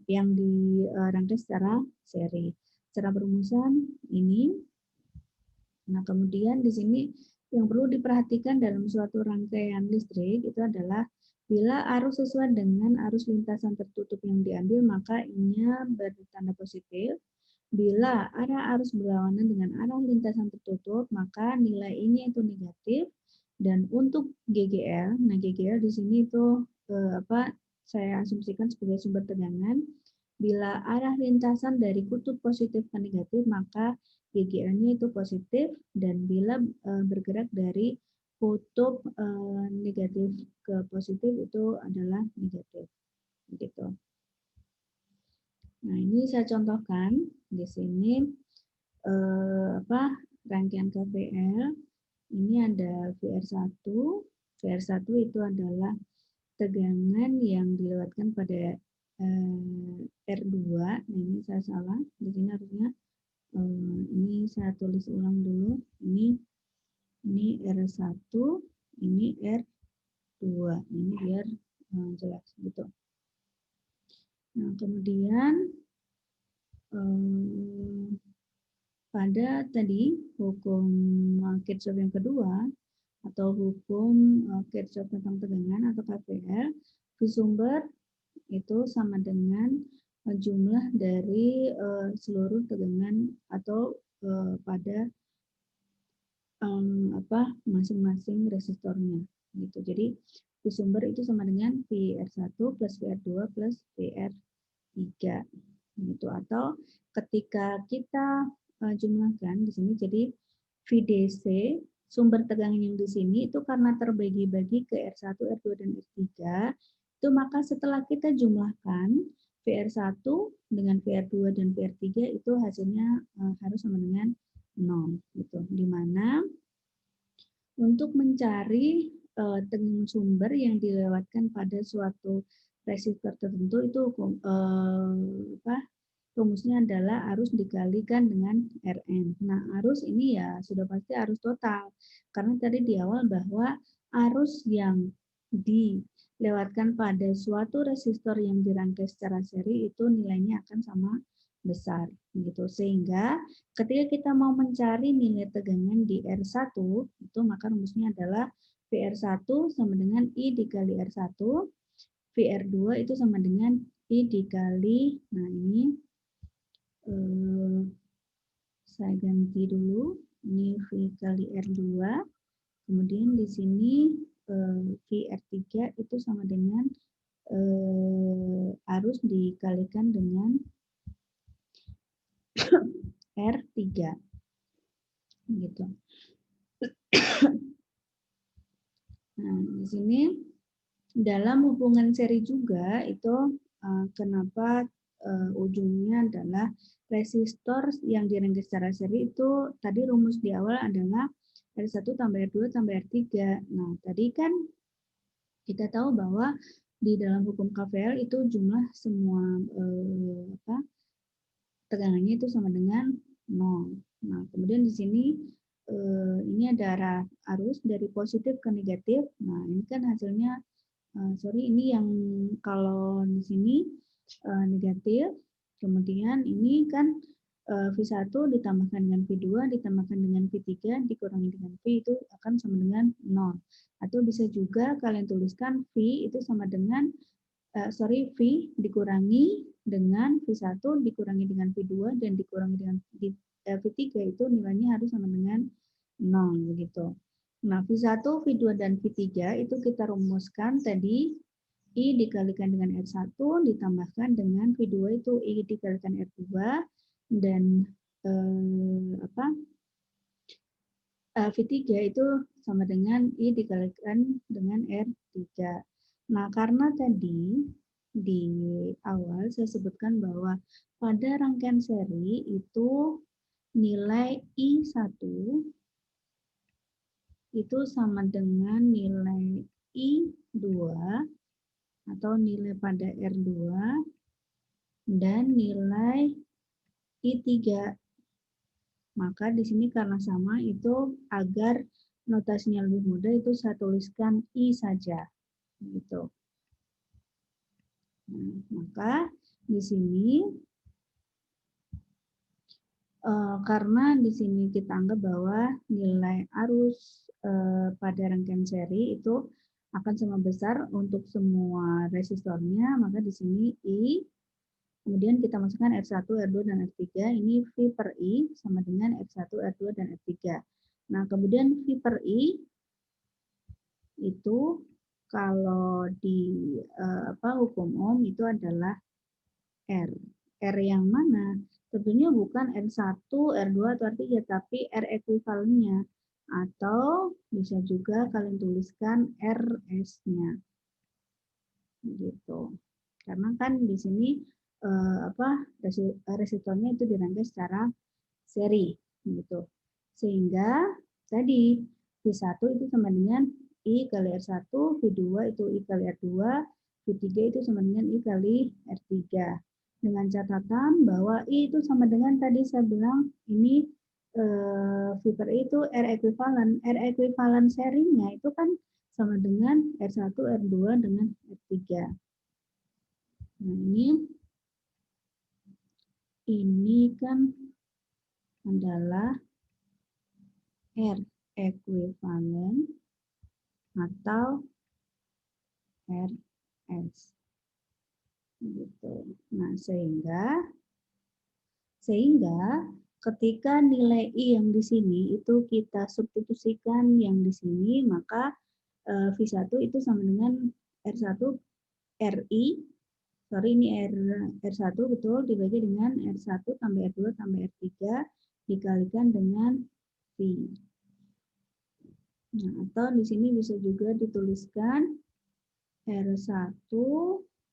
yang dirangkai secara seri. Secara perumusan ini. Nah, kemudian di sini yang perlu diperhatikan dalam suatu rangkaian listrik itu adalah bila arus sesuai dengan arus lintasan tertutup yang diambil, maka I-nya bertanda positif. Bila arah arus berlawanan dengan arah lintasan tertutup, maka nilai I-nya itu negatif. Dan untuk GGL, nah GGL di sini itu saya asumsikan sebagai sumber tegangan. Bila arah lintasan dari kutub positif ke negatif, maka GGL-nya itu positif, dan bila bergerak dari kutub negatif ke positif itu adalah negatif. Begitu. Nah, ini saya contohkan di sini rangkaian KVL ini ada VR1. VR1 itu adalah tegangan yang dilewatkan pada R2. Nah, ini saya salah. Di sini harusnya ini saya tulis ulang dulu. Ini R1, ini R2. Ini biar jelas gitu. Nah, kemudian pada tadi hukum Kirchhoff yang kedua atau hukum Kirchhoff tentang tegangan atau KVL, V sumber itu sama dengan jumlah dari seluruh tegangan atau pada masing-masing resistornya gitu. Jadi V sumber itu sama dengan VR1 plus VR2 plus VR3 gitu. Atau ketika kita jumlahkan di sini jadi VDC sumber tegangan yang di sini itu karena terbagi-bagi ke R1, R2 dan R3 itu maka setelah kita jumlahkan VR1 dengan VR2 dan VR3 itu hasilnya harus sama dengan 0 gitu. Dimana untuk mencari tegangan sumber yang dilewatkan pada suatu resistor tertentu itu rumusnya adalah arus dikalikan dengan Rn. Nah, arus ini ya sudah pasti arus total. Karena tadi di awal bahwa arus yang dilewatkan pada suatu resistor yang dirangkai secara seri itu nilainya akan sama besar gitu. Sehingga ketika kita mau mencari nilai tegangan di R1 itu maka rumusnya adalah VR1 sama dengan I dikali R1, VR2 itu sama dengan I dikali, nah ini saya ganti dulu, ini V kali R2, kemudian di sini VR3 itu sama dengan arus dikalikan dengan R3 gitu. Nah, di sini dalam hubungan seri juga itu kenapa ujungnya adalah resistor yang dirangkai secara seri itu tadi rumus di awal adalah R1 tambah R2 tambah R3. Nah, tadi kan kita tahu bahwa di dalam hukum KVL itu jumlah semua tegangannya itu sama dengan 0. Nah, kemudian di sini ini ada arus dari positif ke negatif. Nah, ini kan hasilnya ini yang kalau di sini negatif, kemudian ini kan V1 ditambahkan dengan V2 ditambahkan dengan V3 dikurangi dengan V itu akan sama dengan 0. Atau bisa juga kalian tuliskan V itu sama dengan V dikurangi dengan V1 dikurangi dengan V2 dan dikurangi dengan V3 itu nilainya harus sama dengan 0 begitu. Nah, V1, V2, dan V3 itu kita rumuskan tadi I dikalikan dengan R1 ditambahkan dengan V2 itu I dikalikan R2 dan V3 itu sama dengan I dikalikan dengan R3. Nah, karena tadi di awal saya sebutkan bahwa pada rangkaian seri itu nilai I1 itu sama dengan nilai I2 atau nilai pada R2 dan nilai I3. Maka di sini karena sama itu agar notasinya lebih mudah itu saya tuliskan I saja. Gitu. Nah, maka di sini karena di sini kita anggap bahwa nilai arus pada rangkaian seri itu akan sama besar untuk semua resistornya, maka di sini I, kemudian kita masukkan R1, R2, dan R3, ini V per I sama dengan R1, R2, dan R3. Nah, kemudian V per I itu kalau di hukum Ohm itu adalah R. R yang mana? Tentunya bukan R1, R2, atau R3, tapi R ekuivalennya. Atau bisa juga kalian tuliskan RS-nya. Gitu. Karena kan di sini resistornya itu dirangkai secara seri gitu. Sehingga tadi V1 itu sama dengan I kali R1, V2 itu I kali R2, V3 itu sama dengan I kali R3. Dengan catatan bahwa I itu sama dengan tadi saya bilang ini V per I itu R ekuivalen. R ekuivalen serinya itu kan sama dengan R1, R2 dengan R3. Nah, ini kan adalah R ekuivalen atau RS. Gitu. Nah, sehingga ketika nilai I yang di sini itu kita substitusikan yang di sini, maka V1 itu sama dengan R1 RI, sorry ini R1 betul, dibagi dengan R1 tambah R2 tambah R3 dikalikan dengan V. Nah, atau di sini bisa juga dituliskan R1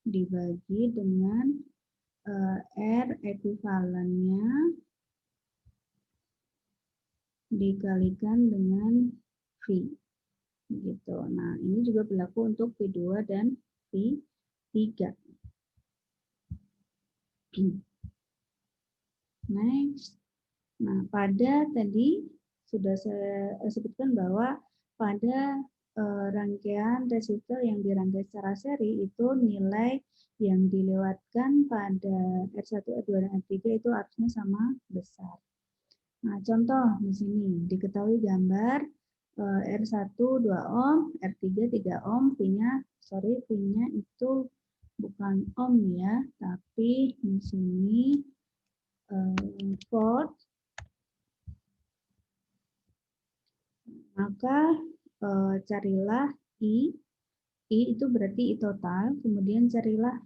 dibagi dengan R ekuivalennya dikalikan dengan V. Gitu. Nah, ini juga berlaku untuk V2 dan V3. Next. Nah, pada tadi sudah saya sebutkan bahwa pada rangkaian resistor yang dirangkai secara seri itu nilai yang dilewatkan pada R1, R2, dan R3 itu artinya sama besar. Nah, contoh di sini diketahui gambar R1 2 ohm, R3 3 ohm, V-nya itu bukan ohm ya, tapi di sini volt. Maka carilah I itu berarti I total, kemudian carilah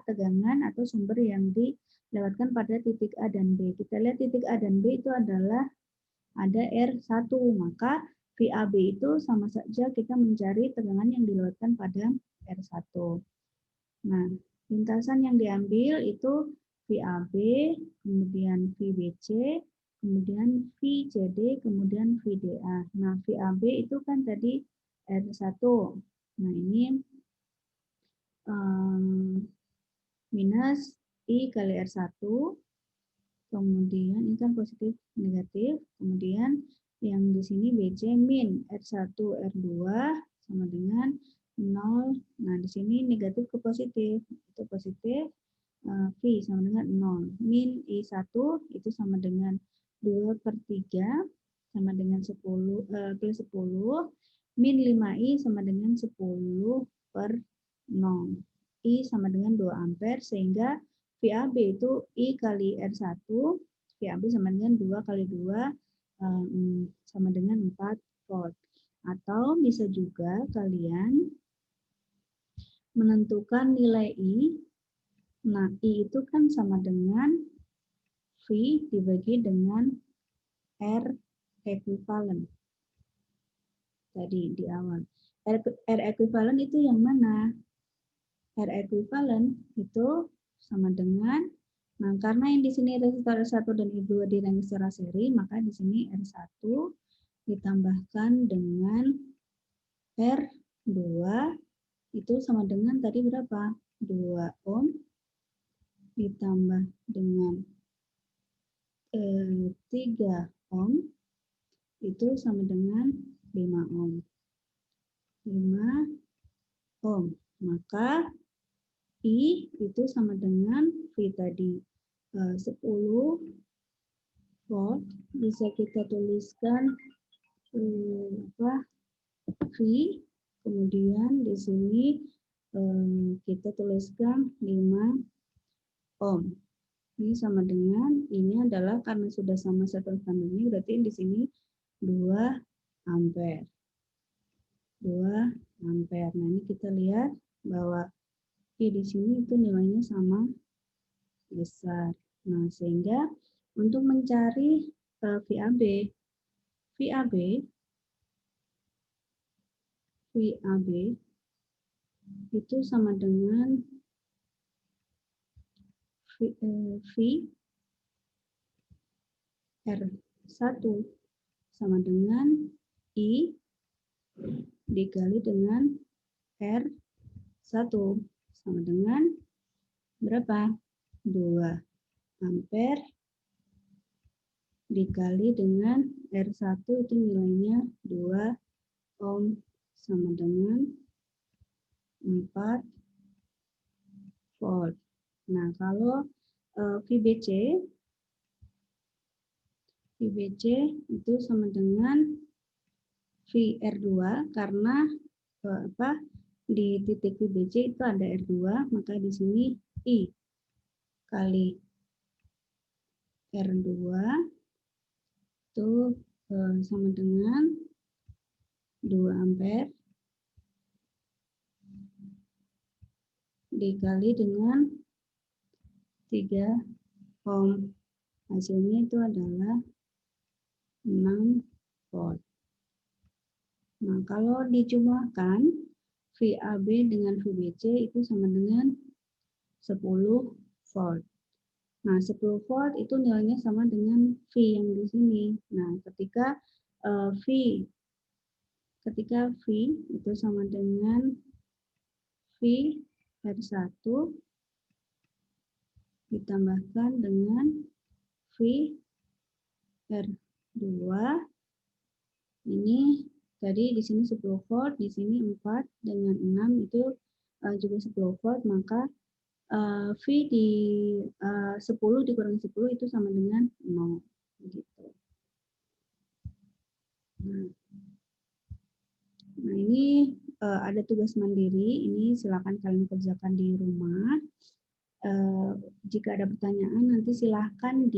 tegangan atau sumber yang dilewatkan pada titik A dan B. Kita lihat titik A dan B itu adalah ada R1, maka VAB itu sama saja kita mencari tegangan yang dilewatkan pada R1. Nah, lintasan yang diambil itu VAB, kemudian VBC, kemudian VCD, kemudian VDA. Nah, VAB itu kan tadi R1. Nah, ini minus I kali R1, kemudian ini kan positif negatif, kemudian yang di sini BC min R1 R2 sama dengan 0. Nah, di sini negatif ke positif, itu positif, V sama dengan 0. Min I1 itu sama dengan 2/3 sama dengan 10 plus 10. Min 5I sama dengan 10/0. I sama dengan 2 ampere, sehingga VAB itu I kali R1, VAB sama dengan 2 kali 2 sama dengan 4 volt. Atau bisa juga kalian menentukan nilai I. Nah, I itu kan sama dengan V dibagi dengan R ekuivalen. Tadi di awal. R ekuivalen itu yang mana? R ekuivalen itu sama dengan, nah karena yang di sini resistor R1 dan R2 dirangkai secara seri, maka di sini R1 ditambahkan dengan R2 itu sama dengan tadi berapa? 2 ohm ditambah dengan 3 ohm itu sama dengan 5 ohm. 5 ohm. Maka I itu sama dengan V tadi 10 volt, bisa kita tuliskan V, kemudian di sini kita tuliskan 5 ohm. Ini sama dengan, ini adalah karena sudah sama satu standarnya, berarti di sini 2 ampere. 2 ampere. Nah, ini kita lihat bahwa di sini itu nilainya sama besar. Nah, sehingga untuk mencari VAB itu sama dengan V R1 sama dengan I dikali dengan R1 sama dengan berapa? 2 ampere dikali dengan R1 itu nilainya 2 ohm sama dengan 4 volt. Nah, kalau VBC itu sama dengan VR2 karena di titik VBC itu ada R2, maka di sini I kali R2 itu sama dengan 2 ampere dikali dengan 3 ohm. Hasilnya itu adalah 6 volt. Nah, kalau dijumlahkan VAB dengan VBC itu sama dengan 10 volt. Nah, 10 volt itu nilainya sama dengan V yang di sini. Nah, ketika V itu sama dengan V R1 ditambahkan dengan V R2, ini tadi di sini 10 volt, di sini 4 dengan 6 itu juga 10 volt, maka V di 10 dikurangi 10 itu sama dengan 0. Gitu. Nah, ini ada tugas mandiri, ini silakan kalian kerjakan di rumah. Jika ada pertanyaan nanti silahkan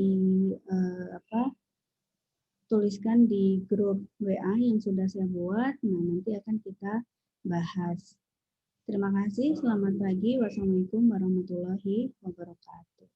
tuliskan di grup WA yang sudah saya buat. Nah, nanti akan kita bahas. Terima kasih, selamat pagi. Wassalamualaikum warahmatullahi wabarakatuh.